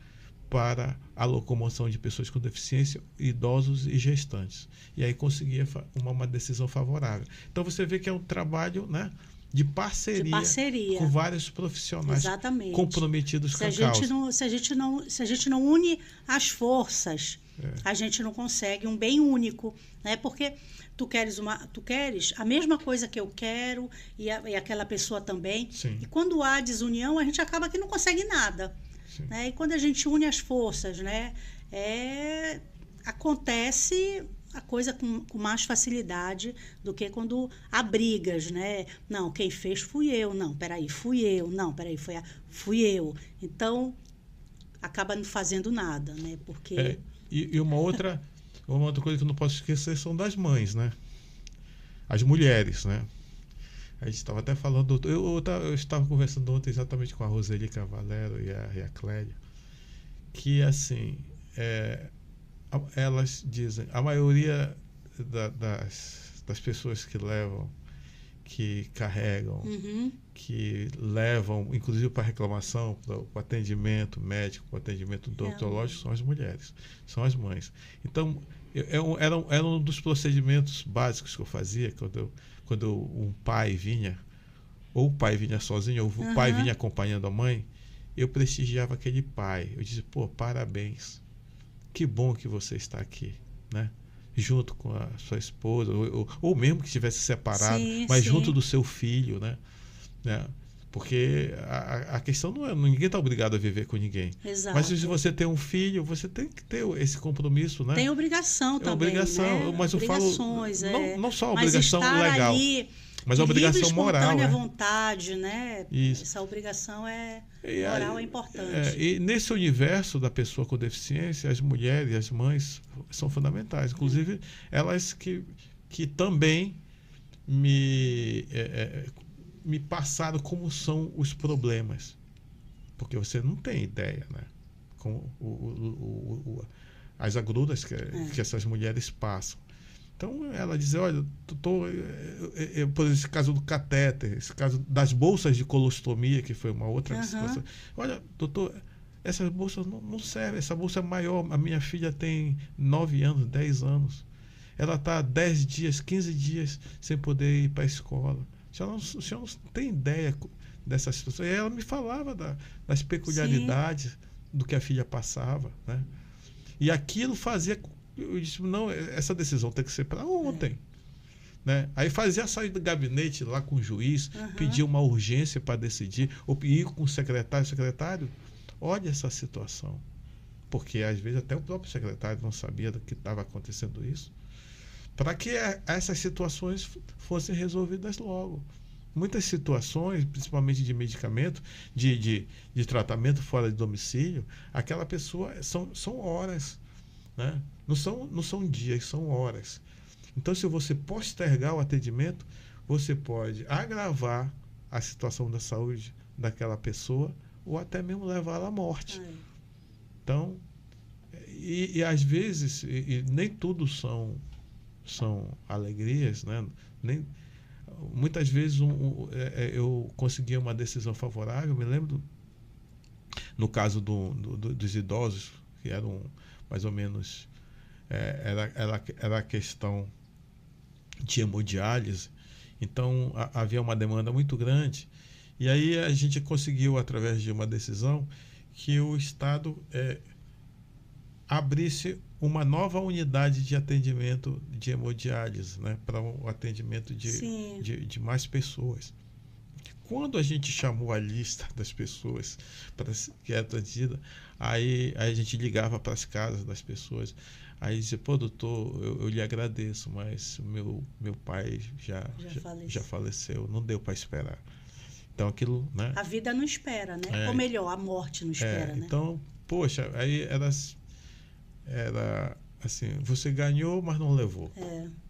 para a locomoção de pessoas com deficiência, idosos e gestantes. E aí conseguia uma decisão favorável. Então você vê que é um trabalho, né, de parceria com vários profissionais comprometidos com a causa. Se a gente não une as forças, a gente não consegue um bem único, né? Porque tu queres a mesma coisa que eu quero e aquela pessoa também. Sim. E quando há desunião, a gente acaba que não consegue nada. Né? E quando a gente une as forças, né, acontece a coisa com mais facilidade do que quando há brigas, né? Não, quem fez fui eu. Não, peraí, fui eu. Não, peraí, fui eu. Então, acaba não fazendo nada, né? Porque... E uma outra coisa que eu não posso esquecer são das mães, né? As mulheres, né? A gente estava até falando, eu estava conversando ontem exatamente com a Roseli Cavalero e a Clélia, que assim, elas dizem, a maioria das pessoas que levam, que carregam, que levam, inclusive para reclamação, para o atendimento médico, para o atendimento odontológico, são as mulheres, são as mães. Então, era um dos procedimentos básicos que eu fazia quando um pai vinha, ou o pai vinha sozinho, ou o pai vinha acompanhando a mãe, eu prestigiava aquele pai. Eu dizia, pô, parabéns, que bom que você está aqui, né? Junto com a sua esposa, ou mesmo que estivesse separado, mas junto do seu filho, né? Porque a questão não é, ninguém está obrigado a viver com ninguém. Exato. Mas se você tem um filho, você tem que ter esse compromisso, né? Tem obrigação também, obrigação, né? Mas eu falo não só a obrigação legal, ali, mas a obrigação moral, à vontade, né? Isso. Essa obrigação moral é importante. E nesse universo da pessoa com deficiência, as mulheres e as mães são fundamentais. Inclusive, elas que também me passaram como são os problemas. Porque você não tem ideia, né? Com as agruras que essas mulheres passam. Então, ela diz, olha, por esse caso do catéter, esse caso das bolsas de colostomia, que foi uma outra situação. Olha, doutor, essas bolsas não servem, essa bolsa é maior, a minha filha tem 9 anos, 10 anos. Ela está 10 dias, 15 dias sem poder ir para a escola. O senhor não tem ideia dessa situação. E ela me falava das peculiaridades do que a filha passava, né? E aquilo fazia... Eu disse, não, essa decisão tem que ser para ontem. Né? Aí fazia sair do gabinete lá com o juiz, pedir uma urgência para decidir, ou ir com o secretário, olha essa situação. Porque às vezes até o próprio secretário não sabia do que estava acontecendo isso. Para que essas situações fossem resolvidas logo. Muitas situações, principalmente de medicamento, de tratamento fora de domicílio, aquela pessoa são horas. Né? Não são dias, são horas. Então, se você postergar o atendimento, você pode agravar a situação da saúde daquela pessoa ou até mesmo levá-la à morte. Então, e às vezes, nem tudo são alegrias, né? Muitas vezes eu conseguia uma decisão favorável. Eu me lembro, no caso dos idosos, que eram mais ou menos... Era a questão de hemodiálise, então havia uma demanda muito grande, e aí a gente conseguiu, através de uma decisão, que o Estado abrisse uma nova unidade de atendimento de hemodiálise, né, para o atendimento de mais pessoas. Quando a gente chamou a lista das pessoas que era atendida, aí a gente ligava para as casas das pessoas. Aí dizia, pô, doutor, eu lhe agradeço, mas meu pai já faleceu, não deu para esperar. Então aquilo, né? A vida não espera, né? Ou melhor, a morte não espera, né? Então, poxa, aí era assim, você ganhou, mas não levou.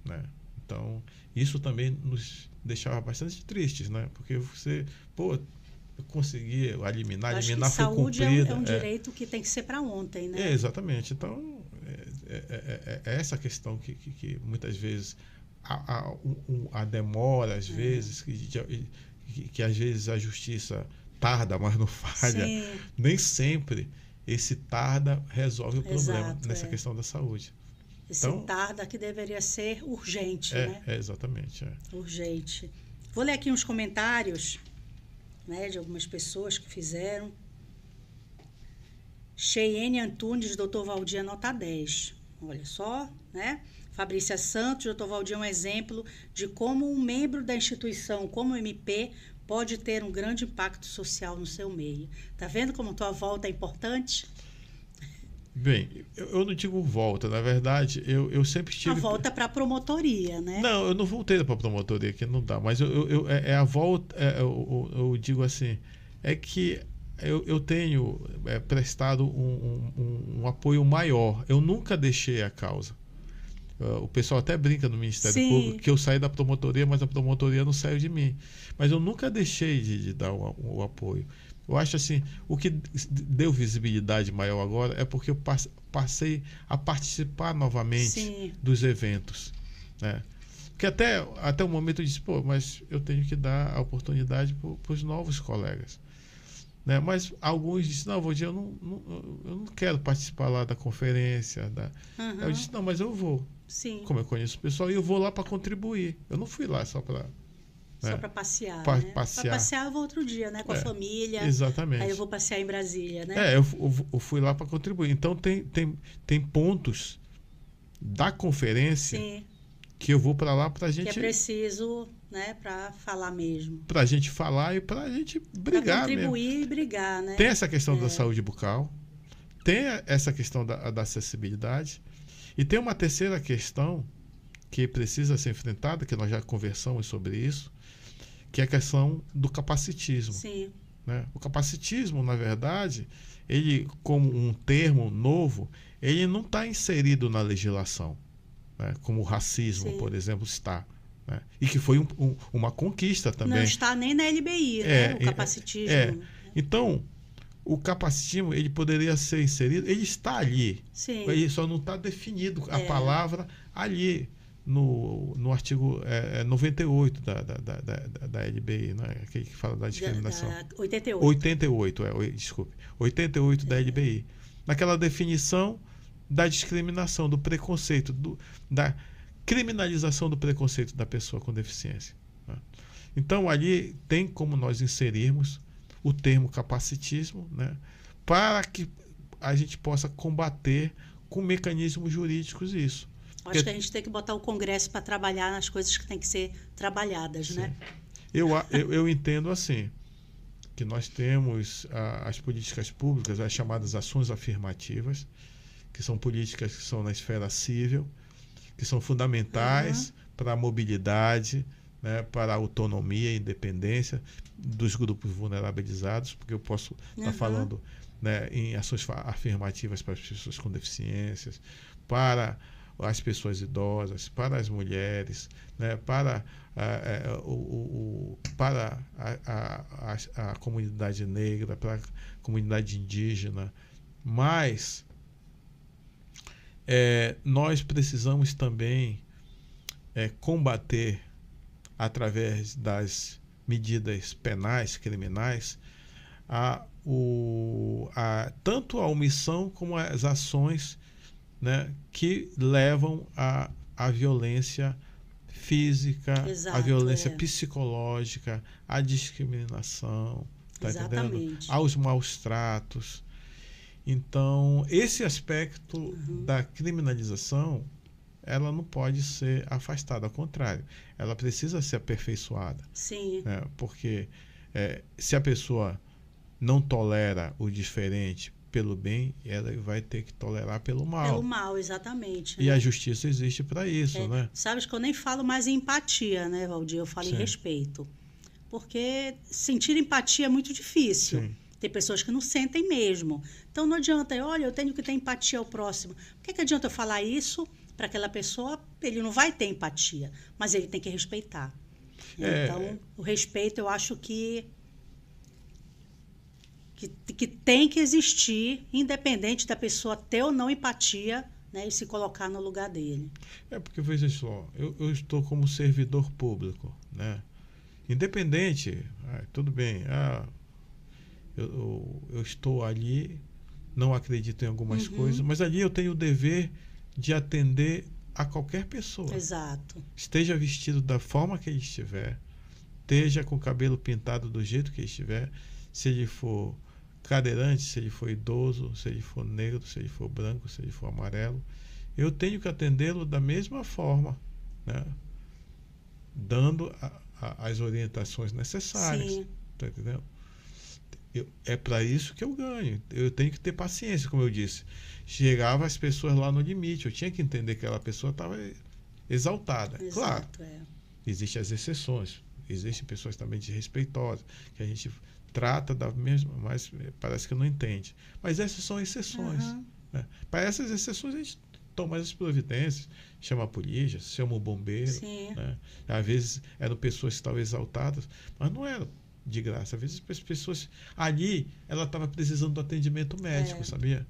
Né? Então, isso também nos deixava bastante tristes, né? Porque você, conseguir eliminar foi cumprida. Saúde é um direito que tem que ser para ontem, né? Exatamente. Então, é essa questão que muitas vezes a demora, às vezes, que às vezes a justiça tarda, mas não falha. Nem sempre esse tarda resolve o problema nessa questão da saúde. Esse tarda que deveria ser urgente, né? Exatamente. Urgente. Vou ler aqui uns comentários, né, de algumas pessoas que fizeram. Cheyenne Antunes, doutor Valdir, nota 10. Olha só, né? Fabrícia Santos, doutor Valdir é um exemplo de como um membro da instituição, como o MP, pode ter um grande impacto social no seu meio. Tá vendo como tua volta é importante? Bem, eu não digo volta, na verdade, eu sempre tive... A volta para a promotoria, né? Não, eu não voltei para a promotoria, que não dá, mas a volta, eu digo assim, é que eu tenho prestado um apoio maior. Eu nunca deixei a causa. O pessoal até brinca no Ministério Público que eu saí da promotoria, mas a promotoria não saiu de mim. Mas eu nunca deixei de dar o apoio. Eu acho assim, o que deu visibilidade maior agora é porque eu passei a participar novamente dos eventos, né? Porque até o momento eu disse, pô, mas eu tenho que dar a oportunidade para os novos colegas, né? Mas alguns disseram, não, Valdir, eu não quero participar lá da conferência. Eu disse, não, mas eu vou. Sim. Como eu conheço o pessoal, e eu vou lá para contribuir. Eu não fui lá só para... Só para passear, Para né? Para passear eu vou outro dia, né? Com a família. Exatamente. Aí eu vou passear em Brasília, né? Eu fui lá para contribuir. Então tem pontos da conferência que eu vou para lá para a gente... Que é preciso, né? Para falar mesmo. Para a gente falar e para a gente brigar pra contribuir mesmo. E brigar, né? Tem essa questão da saúde bucal, tem essa questão da acessibilidade, e tem uma terceira questão que precisa ser enfrentada, que nós já conversamos sobre isso, que é a questão do capacitismo. Sim. Né? O capacitismo, na verdade, ele, como um termo novo, ele não está inserido na legislação, né? Como o racismo, por exemplo, está. Né? E que foi uma conquista também. Não está nem na LBI, né? O capacitismo. Então, o capacitismo, ele poderia ser inserido, ele está ali. Sim. Ele só não está definido a palavra ali. No artigo 98 da LBI, né? Aquele que fala da discriminação. 88, desculpe. 88 da LBI. Naquela definição da discriminação, do preconceito, da criminalização do preconceito da pessoa com deficiência. Né? Então, ali tem como nós inserirmos o termo capacitismo, né? Para que a gente possa combater com mecanismos jurídicos isso. Acho que a gente tem que botar o Congresso para trabalhar nas coisas que têm que ser trabalhadas, né? Eu entendo assim, que nós temos as políticas públicas, as chamadas ações afirmativas, que são políticas que são na esfera civil, que são fundamentais para a mobilidade, né, para a autonomia e independência dos grupos vulnerabilizados, porque eu posso estar falando, né, em ações afirmativas para as pessoas com deficiências, para as pessoas idosas, para as mulheres, né, para a comunidade negra, para a comunidade indígena. Mas nós precisamos também combater, através das medidas penais, criminais, tanto a omissão como as ações, né, que levam à violência física, à violência psicológica, à discriminação, tá entendendo? Aos maus tratos. Então, esse aspecto da criminalização, ela não pode ser afastada, ao contrário, ela precisa ser aperfeiçoada. Sim. Né? Porque se a pessoa não tolera o diferente pelo bem, ela vai ter que tolerar pelo mal. Pelo mal, exatamente. E a justiça existe para isso, né? Sabes que eu nem falo mais em empatia, né, Valdir? Eu falo em respeito. Porque sentir empatia é muito difícil. Sim. Tem pessoas que não sentem mesmo. Então não adianta, olha, eu tenho que ter empatia ao próximo. Por que adianta eu falar isso para aquela pessoa? Ele não vai ter empatia, mas ele tem que respeitar. Então, o respeito, eu acho que tem que existir, independente da pessoa ter ou não empatia, né, e se colocar no lugar dele. Porque, veja só, eu estou como servidor público, né? Independente, tudo bem, eu estou ali, não acredito em algumas coisas, mas ali eu tenho o dever de atender a qualquer pessoa. Exato. Esteja vestido da forma que ele estiver, esteja com o cabelo pintado do jeito que ele estiver, se ele for cadeirante, se ele for idoso, se ele for negro, se ele for branco, se ele for amarelo, eu tenho que atendê-lo da mesma forma, né? Dando as orientações necessárias. Sim. Tá entendendo? É para isso que eu ganho. Eu tenho que ter paciência, como eu disse. Chegava as pessoas lá no limite, eu tinha que entender que aquela pessoa estava exaltada. Exato, claro, existem as exceções, existem pessoas também desrespeitosas, que a gente trata da mesma, mas parece que não entende. Mas essas são exceções. Né? Para essas exceções a gente toma as providências, chama a polícia, chama o bombeiro. Sim. Né? Às vezes eram pessoas que estavam exaltadas, mas não eram de graça. Às vezes as pessoas ali, ela estava precisando do atendimento médico, sabia?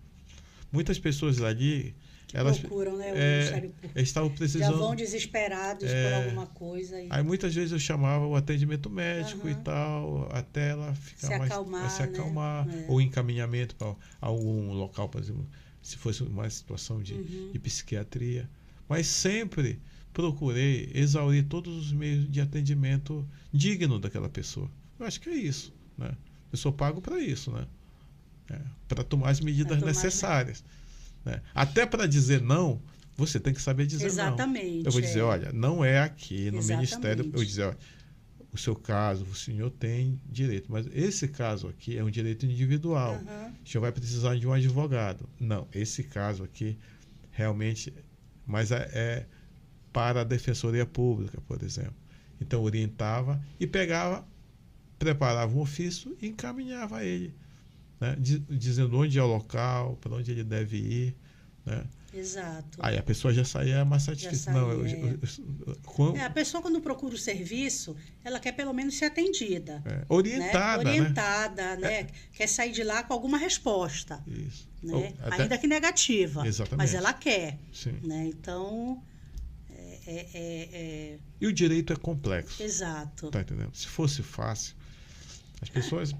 Muitas pessoas ali, elas procuram, né, o Ministério Público. Estavam precisando. Já vão desesperados por alguma coisa. Aí muitas vezes eu chamava o atendimento médico e tal, até ela ficar se acalmar, né? ou encaminhamento para algum local, por exemplo, se fosse uma situação de psiquiatria. Mas sempre procurei exaurir todos os meios de atendimento digno daquela pessoa. Eu acho que é isso, né? Eu sou pago para isso, né? Para tomar as medidas necessárias. Né? Até para dizer não, você tem que saber dizer Exatamente, não. Eu vou dizer, olha, não é aqui no Ministério. Eu vou dizer, olha, o seu caso, o senhor tem direito, mas esse caso aqui é um direito individual. O senhor vai precisar de um advogado. Não, esse caso aqui realmente, mas é para a Defensoria Pública, por exemplo. Então orientava e preparava um ofício e encaminhava ele, né? Dizendo onde é o local, para onde ele deve ir, né? Exato. Aí a pessoa já saía mais satisfeita. A pessoa, quando procura o serviço, ela quer pelo menos ser atendida. Orientada. Né? Orientada, né? Quer sair de lá com alguma resposta. Isso. Né? Ainda que negativa. Exatamente. Mas ela quer. Sim. Né? Então. E o direito é complexo. Exato. Tá entendendo? Se fosse fácil, as pessoas.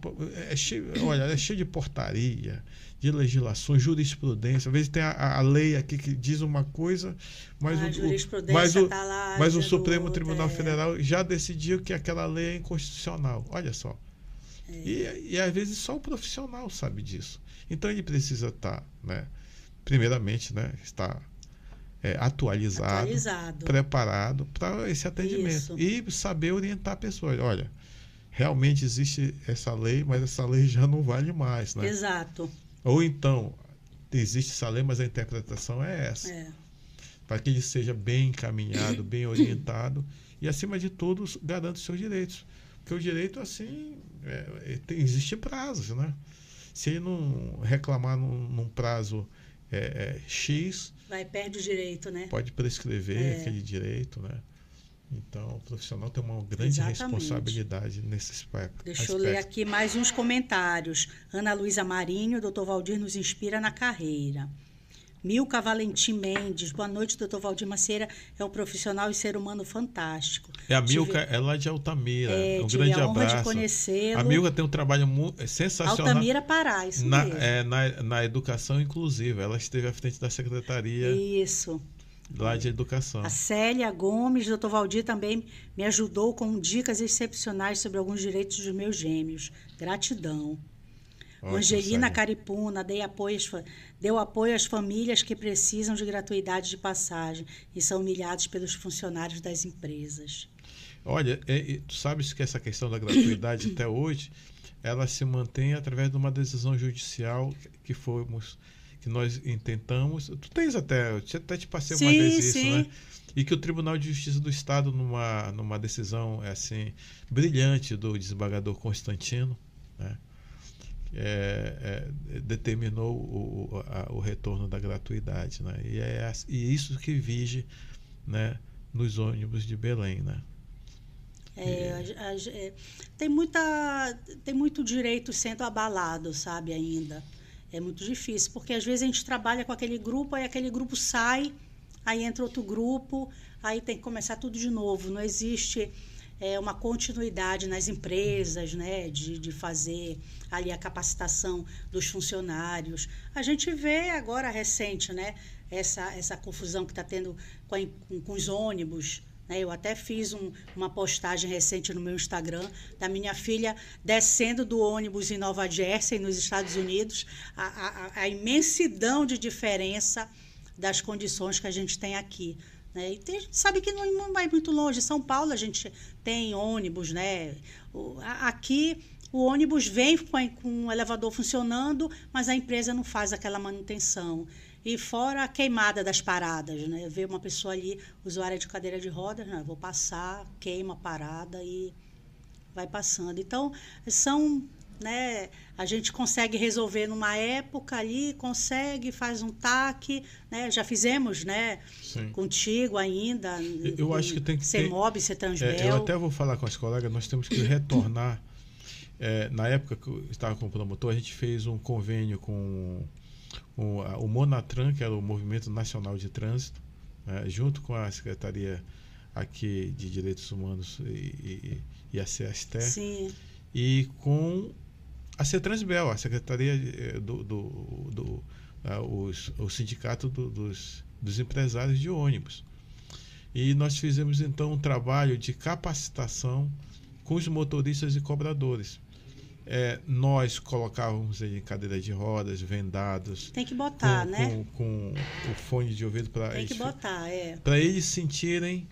É cheio de portaria, de legislações, jurisprudência. Às vezes tem a lei aqui que diz uma coisa, mas o Supremo Tribunal Federal já decidiu que aquela lei é inconstitucional. Olha só. E às vezes só o profissional sabe disso. Então ele precisa estar, né, primeiramente, né, estar atualizado, preparado para esse atendimento. Isso. E saber orientar a pessoa. Olha, realmente existe essa lei, mas essa lei já não vale mais, né? Exato. Ou então, existe essa lei, mas a interpretação é essa. Para que ele seja bem encaminhado, bem orientado e, acima de tudo, garanta os seus direitos. Porque o direito, assim, existe prazos, né? Se ele não reclamar num prazo X... perde o direito, né? Pode prescrever aquele direito, né? Então, o profissional tem uma grande responsabilidade nesse aspecto. Deixa eu ler aqui mais uns comentários. Ana Luísa Marinho, Dr. Valdir nos inspira na carreira. Milka Valentim Mendes, boa noite, Dr. Valdir Macieira, é um profissional e ser humano fantástico. A Milka é lá de Altamira, um grande abraço. Tive a honra de conhecê-lo. A Milka tem um trabalho sensacional. Altamira, Pará, isso mesmo. Na educação inclusiva, ela esteve à frente da secretaria. Isso. Lá de educação. A Célia Gomes, Dr. Valdir, também me ajudou com dicas excepcionais sobre alguns direitos dos meus gêmeos. Gratidão. Ótimo, Angelina Caripuna deu apoio às famílias que precisam de gratuidade de passagem e são humilhados pelos funcionários das empresas. Olha, tu sabes que essa questão da gratuidade até hoje, ela se mantém através de uma decisão judicial que nós intentamos. Tu tens até te passei uma vez isso, né? E que o Tribunal de Justiça do Estado, numa decisão assim brilhante do desembargador Constantino, né, determinou o retorno da gratuidade, né? E isso que vige, né, nos ônibus de Belém, né? Tem muito direito sendo abalado, sabe, ainda. É muito difícil, porque às vezes a gente trabalha com aquele grupo, aí aquele grupo sai, aí entra outro grupo, aí tem que começar tudo de novo. Não existe uma continuidade nas empresas, né, de fazer ali a capacitação dos funcionários. A gente vê agora recente, né, essa confusão que está tendo com os ônibus. Eu até fiz uma postagem recente no meu Instagram da minha filha descendo do ônibus em Nova Jersey, nos Estados Unidos, a imensidão de diferença das condições que a gente tem aqui. Né? E a gente sabe que não vai muito longe. Em São Paulo a gente tem ônibus, né? Aqui o ônibus vem com o elevador funcionando, mas a empresa não faz aquela manutenção. E fora a queimada das paradas, né? Ver uma pessoa ali, usuária de cadeira de rodas, né? Vou passar, queima a parada e vai passando. Então, são né? A gente consegue resolver numa época ali, consegue, faz um TAC, né? Já fizemos, né? Sim. Contigo ainda. Eu acho que tem que ter... CEMOB, CETRANSBEL. Eu até vou falar com as colegas, nós temos que retornar. Na época que eu estava como promotor, a gente fez um convênio com o Monatran, que era o Movimento Nacional de Trânsito, junto com a Secretaria aqui de Direitos Humanos e a CEASTER. Sim. E com a CETRANSBEL, a Secretaria o Sindicato dos Empresários de Ônibus. E nós fizemos então um trabalho de capacitação com os motoristas e cobradores. Nós colocávamos em cadeira de rodas, vendados. Tem que botar, né? Com o fone de ouvido para eles. Tem que botar, para eles sentirem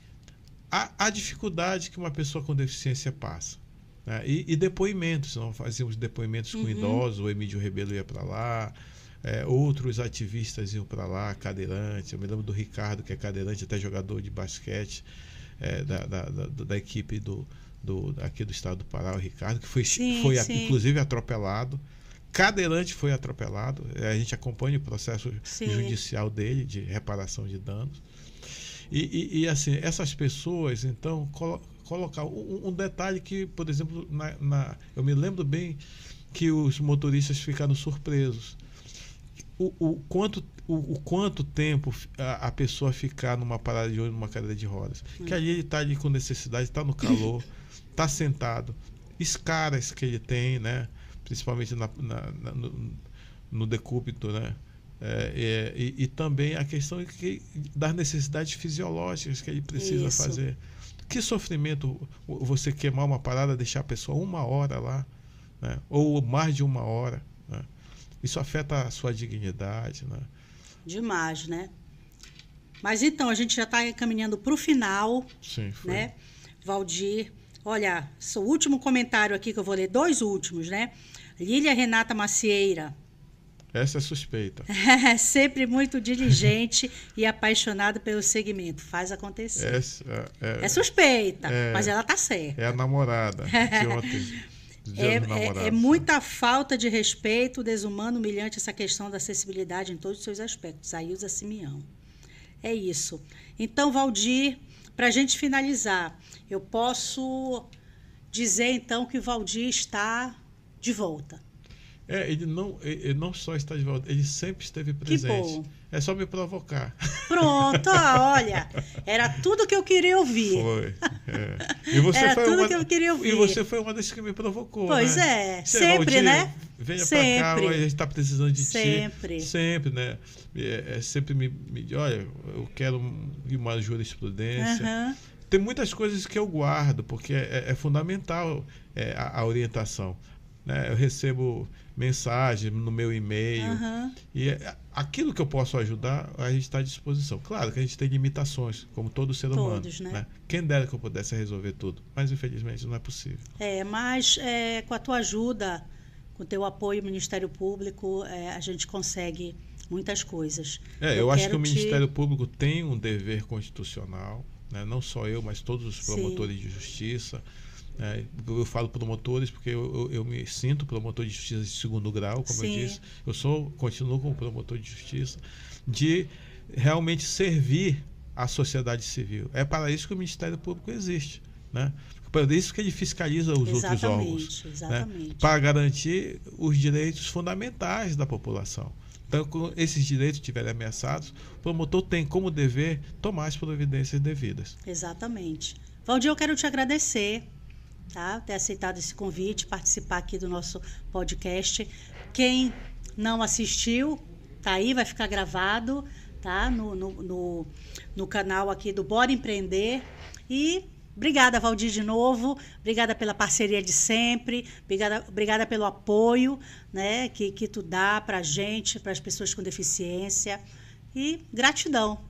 a dificuldade que uma pessoa com deficiência passa. E depoimentos, nós fazíamos depoimentos com idosos, o Emílio Rebelo ia para lá, outros ativistas iam para lá, cadeirantes. Eu me lembro do Ricardo, que é cadeirante, até jogador de basquete da equipe aqui do estado do Pará, o Ricardo, que foi inclusive atropelado. Cadeirante foi atropelado. A gente acompanha o processo judicial dele de reparação de danos. E assim, essas pessoas, então, colocar um detalhe que, por exemplo, eu me lembro bem que os motoristas ficaram surpresos. O quanto tempo a pessoa ficar numa parada de ônibus, numa cadeira de rodas. Que ali ele está ali com necessidade, está no calor, está sentado. Escaras que ele tem, né? Principalmente no decúbito, né? E também a questão das necessidades fisiológicas que ele precisa fazer. Que sofrimento você queimar uma parada, deixar a pessoa 1 hora lá, né? Ou mais de 1 hora, né? Isso afeta a sua dignidade, né? Demais, né? Mas então, a gente já está caminhando para o final. Sim, foi. Né? Valdir, olha, o último comentário aqui que eu vou ler, 2 últimos, né? Lília Renata Macieira. Essa é suspeita. Sempre muito diligente e apaixonada pelo segmento. Faz acontecer. É suspeita, mas ela tá certa. É a namorada de ontem. É muita falta de respeito, desumano, humilhante essa questão da acessibilidade em todos os seus aspectos. Ailza Simeão. É isso. Então, Valdir, para a gente finalizar, eu posso dizer, então, que o Valdir está de volta. Ele não só está de volta, ele sempre esteve presente. Que bom. É só me provocar. Pronto, olha, era tudo que eu queria ouvir. Foi. E você era tudo que eu queria ouvir. E você foi uma das que me provocou. Pois né? Sempre, né? Venha para cá, a gente está precisando de sempre. Ti. Sempre, né? Sempre olha, eu quero uma jurisprudência. Tem muitas coisas que eu guardo, porque é fundamental a orientação. Né? Eu recebo mensagem no meu e-mail e aquilo que eu posso ajudar, a gente está à disposição. Claro que a gente tem limitações, como todo ser humano. Todos, né? Quem dera que eu pudesse resolver tudo, mas infelizmente não é possível. Mas com a tua ajuda, com o teu apoio ao Ministério Público, a gente consegue muitas coisas. Eu acho que o Ministério Público tem um dever constitucional, né? Não só eu, mas todos os promotores de justiça. Eu falo promotores porque eu me sinto promotor de justiça de 2º grau, como eu disse. Continuo como promotor de justiça, de realmente servir a sociedade civil. É para isso que o Ministério Público existe, né? Para isso que ele fiscaliza os outros órgãos, exatamente. Né? Para garantir os direitos fundamentais da população. Então, quando esses direitos estiverem ameaçados, o promotor tem como dever tomar as providências devidas. Exatamente. Valdir, eu quero te agradecer, tá? Ter aceitado esse convite, participar aqui do nosso podcast. Quem não assistiu, tá aí, vai ficar gravado, tá? No canal aqui do Bora Empreender. E obrigada, Valdir, de novo. Obrigada pela parceria de sempre. Obrigada pelo apoio, né, que tu dá pra gente, para as pessoas com deficiência. E gratidão.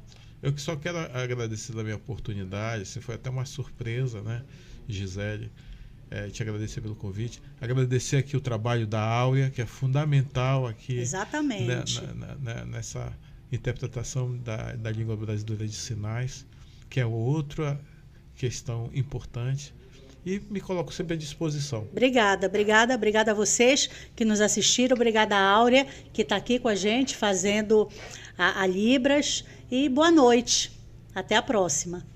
Eu só quero agradecer da minha oportunidade. Foi até uma surpresa, né, Gisele? Te agradecer pelo convite. Agradecer aqui o trabalho da Áurea, que é fundamental aqui. Exatamente. Nessa interpretação da língua brasileira de sinais, que é outra questão importante. e me coloco sempre à disposição. Obrigada a vocês que nos assistiram, obrigada a Áurea, que está aqui com a gente fazendo a Libras, e boa noite, até a próxima.